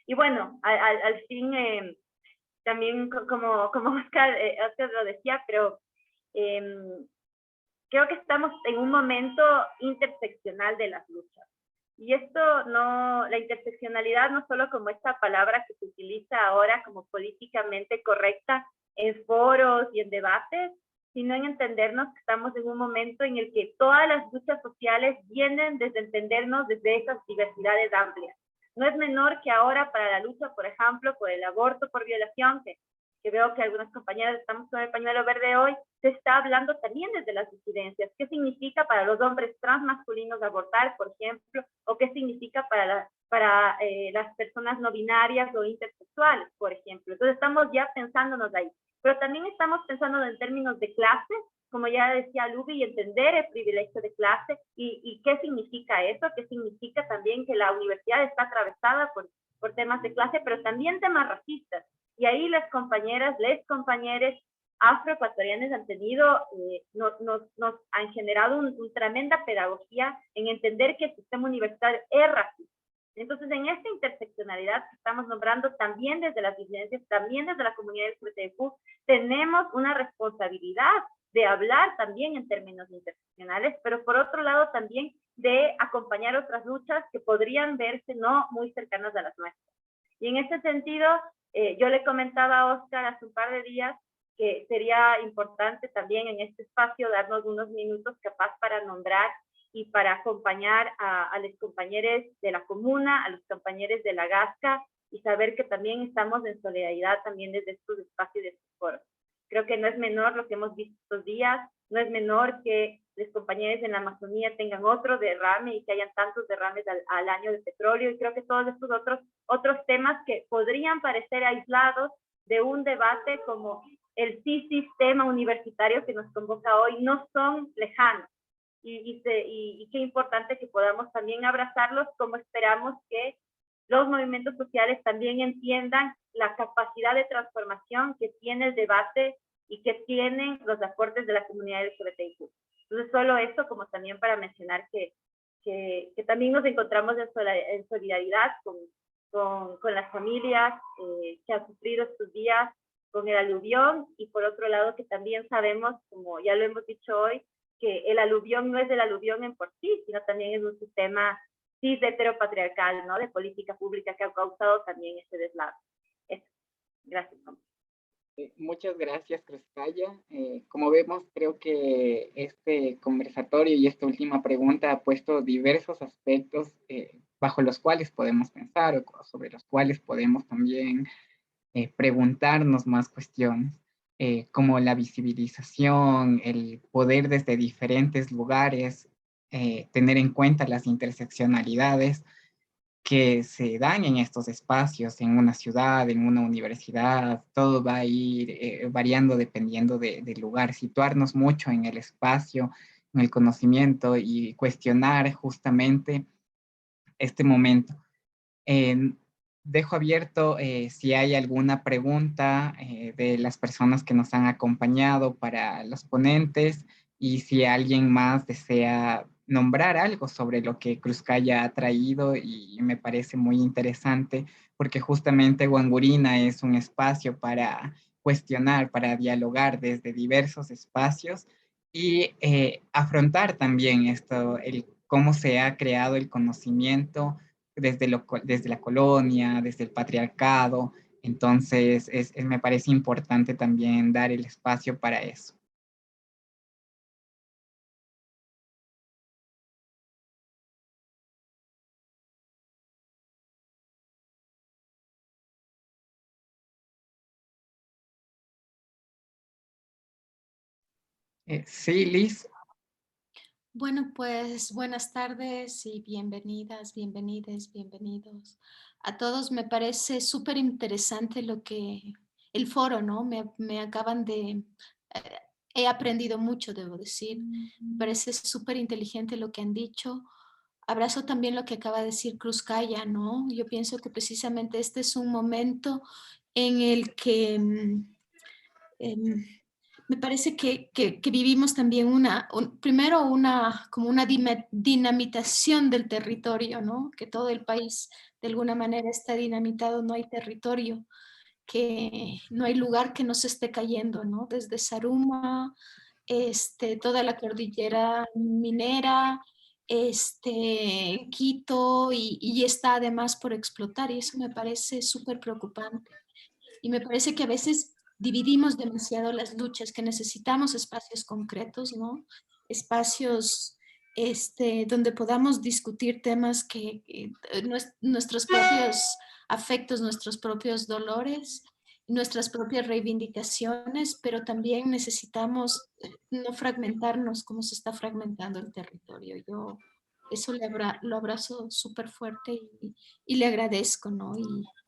Speaker 2: Y bueno, al fin, también como Oscar lo decía, pero creo que estamos en un momento interseccional de las luchas. Y la interseccionalidad no solo como esta palabra que se utiliza ahora como políticamente correcta en foros y en debates, sino en entendernos que estamos en un momento en el que todas las luchas sociales vienen desde entendernos desde esas diversidades amplias. No es menor que ahora para la lucha, por ejemplo, por el aborto por violación, que veo que algunas compañeras estamos con el pañuelo verde hoy, se está hablando también desde las disidencias. ¿Qué significa para los hombres transmasculinos abortar, por ejemplo? ¿O qué significa para las personas no binarias o intersexuales, por ejemplo? Entonces estamos ya pensándonos ahí. Pero también estamos pensando en términos de clase, como ya decía Luby, entender el privilegio de clase y qué significa eso, qué significa también que la universidad está atravesada por temas de clase, pero también temas racistas. Y ahí las compañeras, les compañeros afroecuatorianos han tenido, nos han generado una tremenda pedagogía en entender que el sistema universitario es racista. Entonces, en esta interseccionalidad que estamos nombrando, también desde las disidencias, también desde la comunidad LGBTQ, tenemos una responsabilidad de hablar también en términos interseccionales, pero por otro lado también de acompañar otras luchas que podrían verse no muy cercanas a las nuestras. Y en ese sentido, yo le comentaba a Oscar hace un par de días que sería importante también en este espacio darnos unos minutos capaz para nombrar y para acompañar a los compañeros de la comuna, a los compañeros de la Gasca, y saber que también estamos en solidaridad también desde estos espacios y de estos foros. Creo que no es menor lo que hemos visto estos días, no es menor que los compañeros en la Amazonía tengan otro derrame y que hayan tantos derrames al año de petróleo, y creo que todos estos otros temas que podrían parecer aislados de un debate como el sí sistema universitario que nos convoca hoy no son lejanos. Y qué importante que podamos también abrazarlos, como esperamos que los movimientos sociales también entiendan la capacidad de transformación que tiene el debate y que tienen los aportes de la comunidad LGBTIQ. Entonces, solo esto como también para mencionar que también nos encontramos en solidaridad con las familias que han sufrido estos días con el aluvión, y por otro lado que también sabemos, como ya lo hemos dicho hoy, que el aluvión no es el aluvión en por sí, sino también es un sistema cis heteropatriarcal, ¿no? De política pública que ha causado también ese deslave. Eso. Gracias.
Speaker 1: Muchas gracias, Cruzcaya. Como vemos, creo que este conversatorio y esta última pregunta ha puesto diversos aspectos bajo los cuales podemos pensar o sobre los cuales podemos también preguntarnos más cuestiones, como la visibilización, el poder desde diferentes lugares, tener en cuenta las interseccionalidades que se dan en estos espacios, en una ciudad, en una universidad, todo va a ir variando dependiendo del lugar, situarnos mucho en el espacio, en el conocimiento y cuestionar justamente este momento. Dejo abierto si hay alguna pregunta de las personas que nos han acompañado para los ponentes, y si alguien más desea nombrar algo sobre lo que Cruzcaya ha traído, y me parece muy interesante porque justamente Guangurina es un espacio para cuestionar, para dialogar desde diversos espacios y afrontar también esto, el cómo se ha creado el conocimiento desde la colonia, desde el patriarcado. Entonces, me parece importante también dar el espacio para eso. Sí, Liz.
Speaker 6: Bueno, pues buenas tardes y bienvenidas, bienvenides, bienvenidos a todos. Me parece súper interesante el foro, ¿no? Me acaban de, he aprendido mucho, debo decir. Me parece súper inteligente lo que han dicho. Abrazo también lo que acaba de decir Cruzcaya, ¿no? Yo pienso que precisamente este es un momento en el que me parece que vivimos también primero como una dinamitación del territorio, ¿no? Que todo el país de alguna manera está dinamitado, no hay territorio, que no hay lugar que no se esté cayendo, ¿no? Desde Zaruma, toda la cordillera minera, Quito, y está además por explotar, y eso me parece súper preocupante. Y me parece que a veces dividimos demasiado las luchas, que necesitamos espacios concretos, ¿no? Espacios donde podamos discutir temas nuestros propios afectos, nuestros propios dolores, nuestras propias reivindicaciones, pero también necesitamos no fragmentarnos como se está fragmentando el territorio. Yo eso lo abrazo súper fuerte y le agradezco, ¿no? Y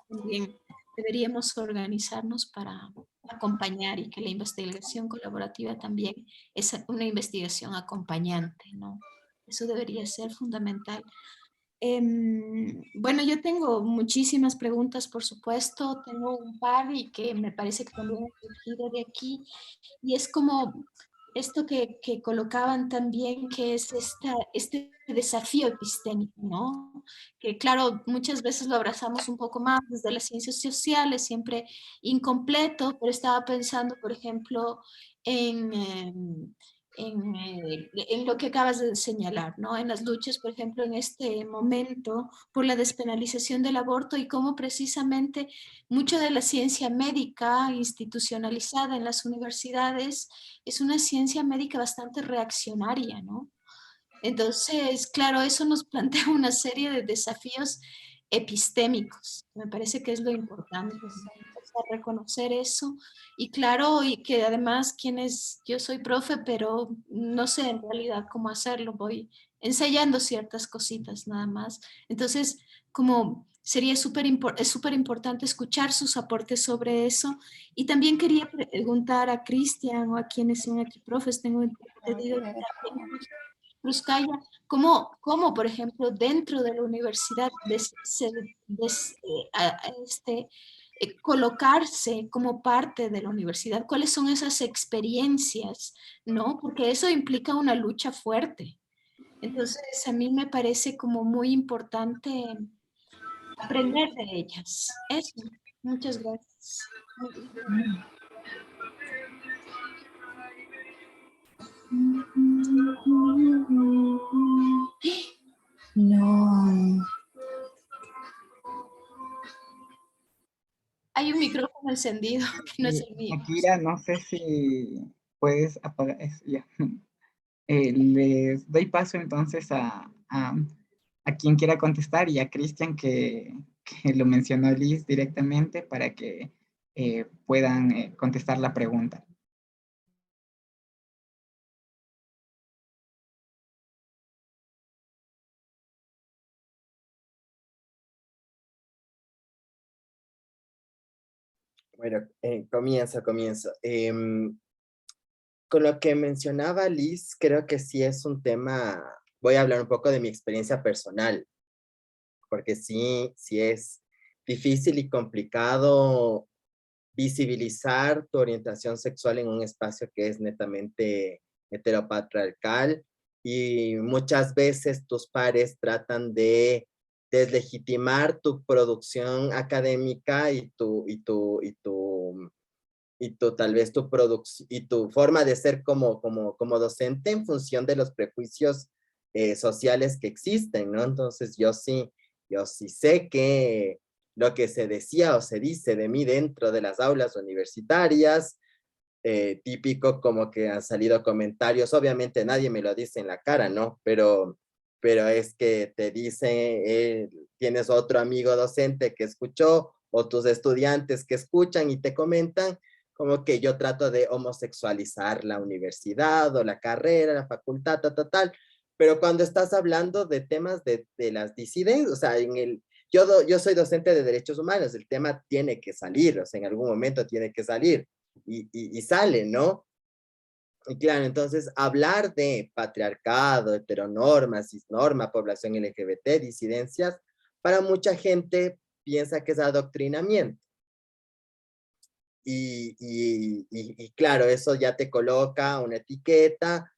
Speaker 6: también deberíamos organizarnos para acompañar y que la investigación colaborativa también es una investigación acompañante, ¿no? Eso debería ser fundamental. Bueno, yo tengo muchísimas preguntas, por supuesto, tengo un par y que me parece que también han surgido de aquí, y es como esto que colocaban también, que es este desafío epistémico, ¿no? Que claro, muchas veces lo abrazamos un poco más desde las ciencias sociales, siempre incompleto, pero estaba pensando, por ejemplo, en... en lo que acabas de señalar, ¿no? En las luchas, por ejemplo, en este momento por la despenalización del aborto y cómo precisamente mucho de la ciencia médica institucionalizada en las universidades es una ciencia médica bastante reaccionaria, ¿no? Entonces, claro, eso nos plantea una serie de desafíos epistémicos. Me parece que es lo importante, o sea, reconocer eso. Y claro, y que además yo soy profe, pero no sé en realidad cómo hacerlo, voy ensayando ciertas cositas nada más. Entonces, como sería es súper importante escuchar sus aportes sobre eso. Y también quería preguntar a Cristian o a quienes son aquí profes, tengo entendido que también Cruzcaya, ¿cómo, por ejemplo, dentro de la universidad colocarse como parte de la universidad? ¿Cuáles son esas experiencias, no? Porque eso implica una lucha fuerte. Entonces, a mí me parece como muy importante aprender de ellas. Eso, muchas gracias.
Speaker 7: No.
Speaker 6: Hay un micrófono encendido que no es el mío.
Speaker 1: Akira, no sé si puedes apagar ya. Les doy paso entonces a quien quiera contestar y a Cristian que lo mencionó Liz directamente para que puedan contestar la pregunta.
Speaker 4: Bueno, comienzo. Con lo que mencionaba Liz, creo que sí es un tema, voy a hablar un poco de mi experiencia personal, porque sí es difícil y complicado visibilizar tu orientación sexual en un espacio que es netamente heteropatriarcal y muchas veces tus pares tratan de deslegitimar tu producción académica y tal vez tu producción y tu forma de ser como docente en función de los prejuicios sociales que existen, ¿no? Entonces yo sí sé que lo que se decía o se dice de mí dentro de las aulas universitarias, típico como que han salido comentarios, obviamente nadie me lo dice en la cara, ¿no? Pero es que te dice, tienes otro amigo docente que escuchó, o tus estudiantes que escuchan y te comentan, como que yo trato de homosexualizar la universidad o la carrera, la facultad, tal. Pero cuando estás hablando de temas de las disidencias, o sea, yo soy docente de derechos humanos, el tema tiene que salir, o sea, en algún momento tiene que salir y sale, ¿no? Y claro, entonces hablar de patriarcado, heteronorma, cisnorma, población LGBT, disidencias, para mucha gente piensa que es adoctrinamiento. Y claro, eso ya te coloca una etiqueta,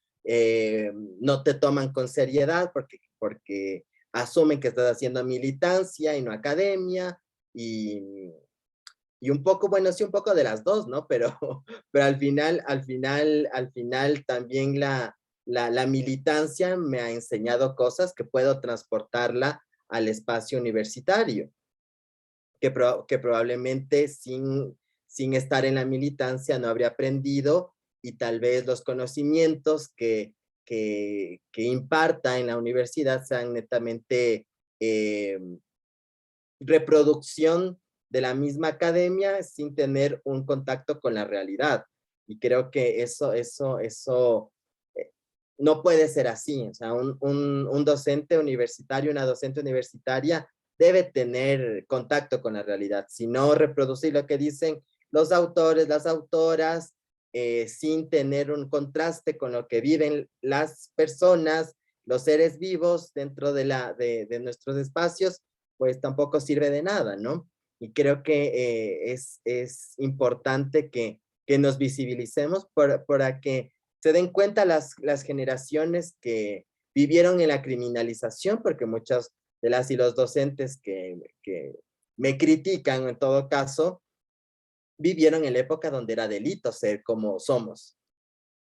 Speaker 4: no te toman con seriedad porque asumen que estás haciendo militancia y no academia, y un poco, bueno, sí, un poco de las dos, ¿no? Pero al final también la militancia me ha enseñado cosas que puedo transportarla al espacio universitario, que probablemente sin estar en la militancia no habría aprendido, y tal vez los conocimientos que imparta en la universidad sean netamente reproducción de la misma academia sin tener un contacto con la realidad. Y creo que eso no puede ser así. O sea, un docente universitario, una docente universitaria debe tener contacto con la realidad, sino reproducir lo que dicen los autores, las autoras, sin tener un contraste con lo que viven las personas, los seres vivos dentro de nuestros espacios, pues tampoco sirve de nada, ¿no? Y creo que es importante que nos visibilicemos para que se den cuenta las generaciones que vivieron en la criminalización, porque muchas de las y los docentes que me critican en todo caso, vivieron en la época donde era delito ser como somos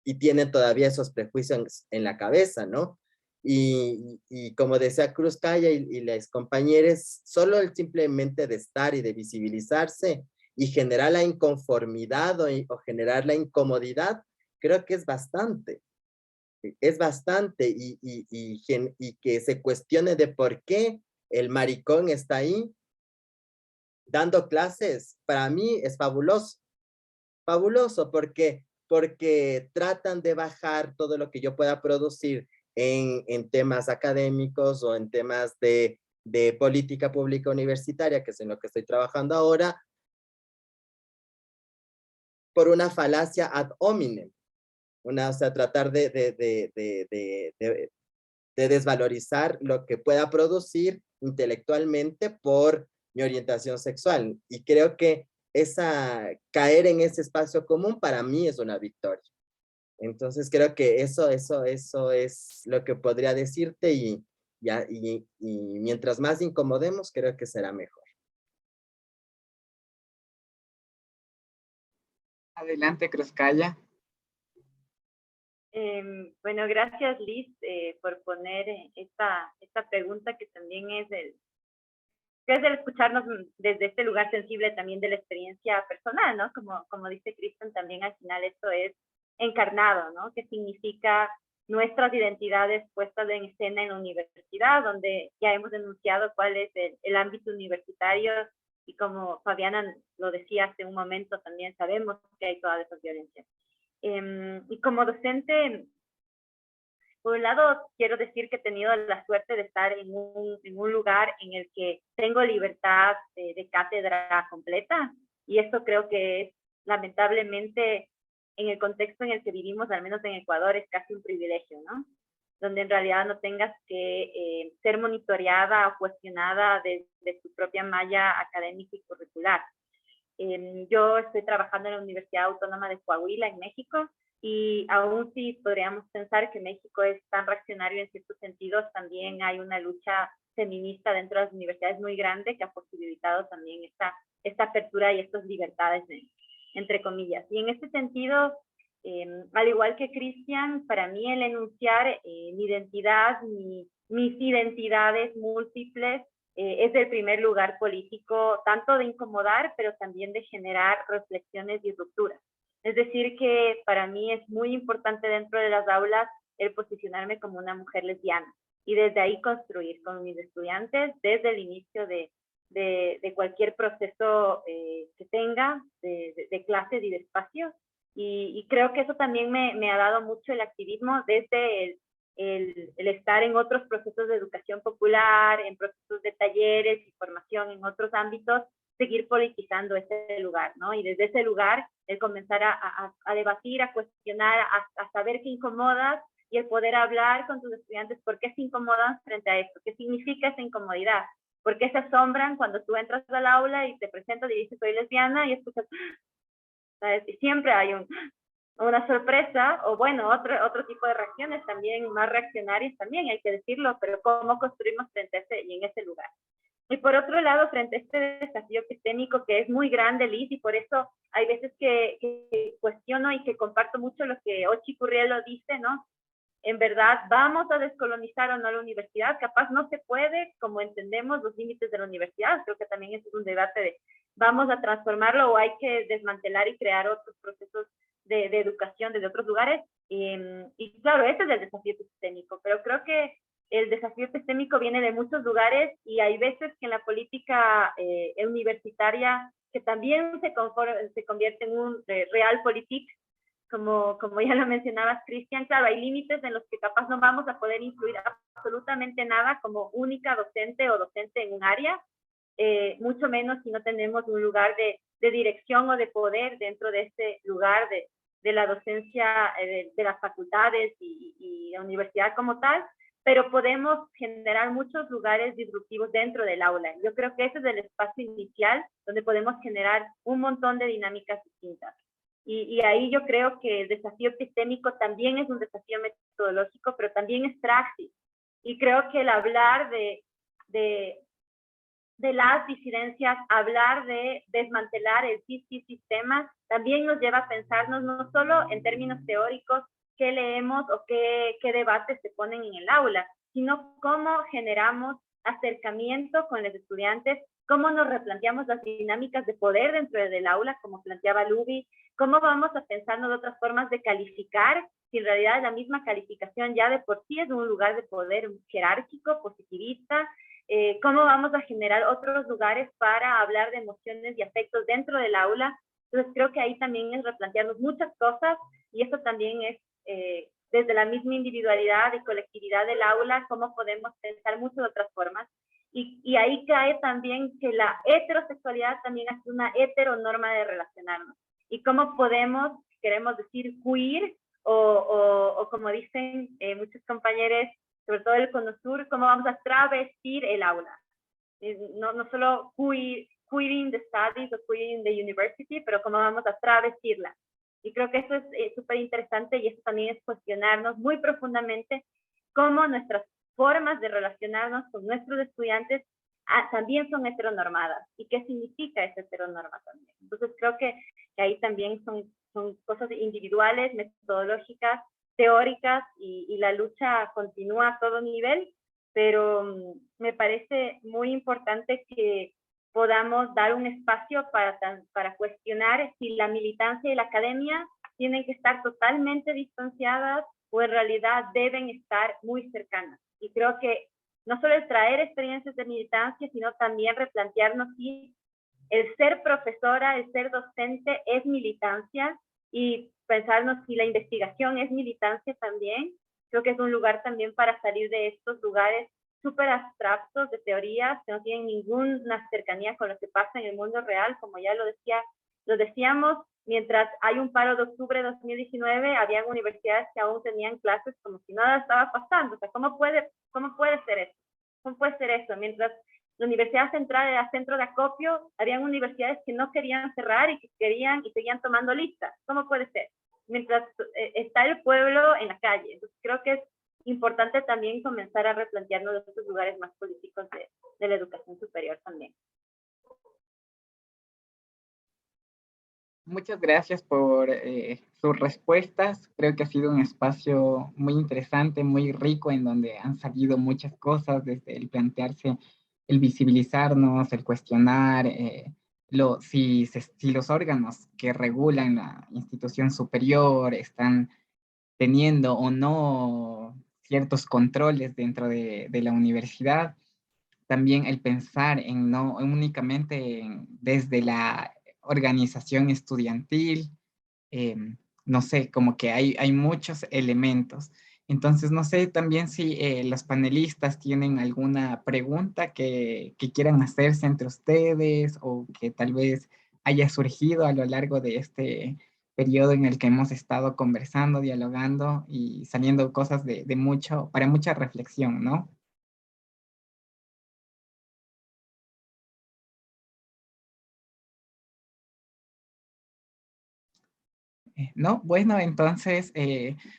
Speaker 4: y tienen todavía esos prejuicios en la cabeza, ¿no? Y como decía Cruz Calla y las compañeras, solo el simplemente de estar y de visibilizarse y generar la inconformidad o generar la incomodidad, creo que es bastante y que se cuestione de por qué el maricón está ahí dando clases, para mí es fabuloso porque tratan de bajar todo lo que yo pueda producir en temas académicos o en temas de política pública universitaria, que es en lo que estoy trabajando ahora, por una falacia ad hominem. O sea, tratar de desvalorizar lo que pueda producir intelectualmente por mi orientación sexual. Y creo que caer en ese espacio común para mí es una victoria. Entonces creo que eso es lo que podría decirte y mientras más incomodemos, creo que será mejor.
Speaker 1: Adelante, Cruzcaya.
Speaker 2: Bueno, gracias Liz por poner esta pregunta que también es el escucharnos desde este lugar sensible también de la experiencia personal, ¿no? Como dice Kristen, también al final esto es encarnado, ¿no? ¿Qué significa nuestras identidades puestas en escena en la universidad, donde ya hemos denunciado cuál es el ámbito universitario y como Fabiana lo decía hace un momento, también sabemos que hay todas esas violencias. Y como docente, por un lado, quiero decir que he tenido la suerte de estar en un lugar en el que tengo libertad de cátedra completa, y esto creo que es, lamentablemente, en el contexto en el que vivimos, al menos en Ecuador, es casi un privilegio, ¿no? Donde en realidad no tengas que ser monitoreada o cuestionada desde tu propia malla académica y curricular. Yo estoy trabajando en la Universidad Autónoma de Coahuila, en México, y aún si podríamos pensar que México es tan reaccionario en ciertos sentidos, también hay una lucha feminista dentro de las universidades muy grande que ha posibilitado también esta apertura y estas libertades, entre comillas. Y en este sentido, al igual que Cristian, para mí el enunciar mi identidad, mis identidades múltiples, es el primer lugar político, tanto de incomodar, pero también de generar reflexiones y rupturas. Es decir, que para mí es muy importante dentro de las aulas el posicionarme como una mujer lesbiana y desde ahí construir con mis estudiantes desde el inicio de cualquier proceso que tenga de clases y de espacios. Y creo que eso también me ha dado mucho el activismo desde el estar en otros procesos de educación popular, en procesos de talleres y formación en otros ámbitos, seguir politizando ese lugar, ¿no? Y desde ese lugar, el comenzar a debatir, a cuestionar, a saber qué incomodas y el poder hablar con tus estudiantes por qué se incomodan frente a esto, qué significa esa incomodidad, por qué se asombran cuando tú entras al aula y te presentas y dices soy lesbiana y escuchas, ¿sabes? Y siempre hay una sorpresa, o bueno, otro tipo de reacciones también, más reaccionarias también, hay que decirlo, pero cómo construimos frente a ese y en ese lugar. Y por otro lado, frente a este desafío epistémico que es muy grande, Liz, y por eso hay veces que cuestiono y que comparto mucho lo que Ochi Currielo dice, ¿no? En verdad, ¿vamos a descolonizar o no la universidad? Capaz no se puede, como entendemos los límites de la universidad. Creo que también es un debate de ¿vamos a transformarlo o hay que desmantelar y crear otros procesos de educación desde otros lugares? Y claro, ese es el desafío epistémico, pero creo que el desafío epistémico viene de muchos lugares y hay veces que en la política universitaria, que también se convierte en un realpolitik, como ya lo mencionabas, Cristian, claro, hay límites en los que capaz no vamos a poder influir absolutamente nada como única docente o docente en un área, mucho menos si no tenemos un lugar de dirección o de poder dentro de ese lugar de la docencia de las facultades y la universidad como tal, pero podemos generar muchos lugares disruptivos dentro del aula. Yo creo que ese es el espacio inicial donde podemos generar un montón de dinámicas distintas. Y ahí yo creo que el desafío epistémico también es un desafío metodológico, pero también es praxis. Y creo que el hablar de las disidencias, hablar de desmantelar el sistema, también nos lleva a pensarnos no solo en términos teóricos, qué leemos o qué debates se ponen en el aula, sino cómo generamos acercamiento con los estudiantes, cómo nos replanteamos las dinámicas de poder dentro del aula, como planteaba Luby, cómo vamos a pensarnos de otras formas de calificar, si en realidad la misma calificación ya de por sí es un lugar de poder jerárquico, positivista, cómo vamos a generar otros lugares para hablar de emociones y afectos dentro del aula. Entonces creo que ahí también es replantearnos muchas cosas y eso también es desde la misma individualidad y colectividad del aula, cómo podemos pensar muchas otras formas. Y ahí cae también que la heterosexualidad también es una heteronorma de relacionarnos. Y cómo podemos, queremos decir queer, o como dicen muchos compañeros, sobre todo el Cono Sur, cómo vamos a travestir el aula. No solo queering the studies o queering the university, pero cómo vamos a travestirla. Y creo que eso es súper interesante y eso también es cuestionarnos muy profundamente cómo nuestras formas de relacionarnos con nuestros estudiantes también son heteronormadas y qué significa esa heteronorma también. Entonces creo que ahí también son cosas individuales, metodológicas, teóricas y la lucha continúa a todo nivel, pero me parece muy importante que podamos dar un espacio para cuestionar si la militancia y la academia tienen que estar totalmente distanciadas o en realidad deben estar muy cercanas. Y creo que no solo el traer experiencias de militancia, sino también replantearnos si el ser profesora, el ser docente es militancia y pensarnos si la investigación es militancia también. Creo que es un lugar también para salir de estos lugares súper abstractos de teorías que no tienen ninguna cercanía con lo que pasa en el mundo real, como ya lo decíamos, mientras hay un paro de octubre de 2019, habían universidades que aún tenían clases como si nada estaba pasando. O sea, ¿cómo puede ser eso? ¿Cómo puede ser eso? Mientras la Universidad Central era centro de acopio, habían universidades que no querían cerrar y que querían y seguían tomando listas. ¿Cómo puede ser? Mientras está el pueblo en la calle. Entonces, creo que es importante también comenzar a replantearnos estos lugares más políticos de la educación superior también.
Speaker 1: Muchas gracias por sus respuestas. Creo que ha sido un espacio muy interesante, muy rico, en donde han salido muchas cosas, desde el plantearse, el visibilizarnos, el cuestionar si los órganos que regulan la institución superior están teniendo o no ciertos controles dentro de la universidad. También el pensar en no únicamente desde la organización estudiantil, no sé, como que hay muchos elementos. Entonces, no sé también si los panelistas tienen alguna pregunta que quieran hacerse entre ustedes o que tal vez haya surgido a lo largo de este periodo en el que hemos estado conversando, dialogando y saliendo cosas para mucha reflexión, ¿no? No, bueno, entonces,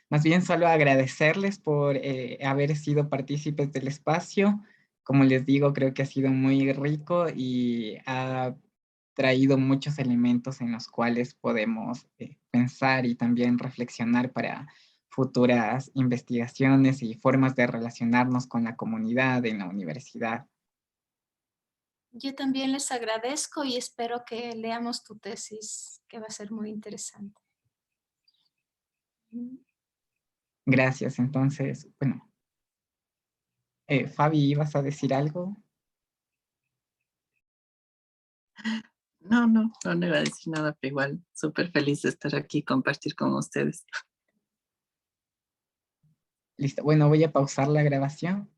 Speaker 1: más bien solo agradecerles por haber sido partícipes del espacio. Como les digo, creo que ha sido muy rico y ha traído muchos elementos en los cuales podemos pensar y también reflexionar para futuras investigaciones y formas de relacionarnos con la comunidad en la universidad.
Speaker 6: Yo también les agradezco y espero que leamos tu tesis, que va a ser muy interesante.
Speaker 1: Gracias. Entonces, bueno, Fabi, ¿ibas a decir algo?
Speaker 5: No iba a decir nada, pero igual súper feliz de estar aquí y compartir con ustedes.
Speaker 1: Listo. Bueno, voy a pausar la grabación.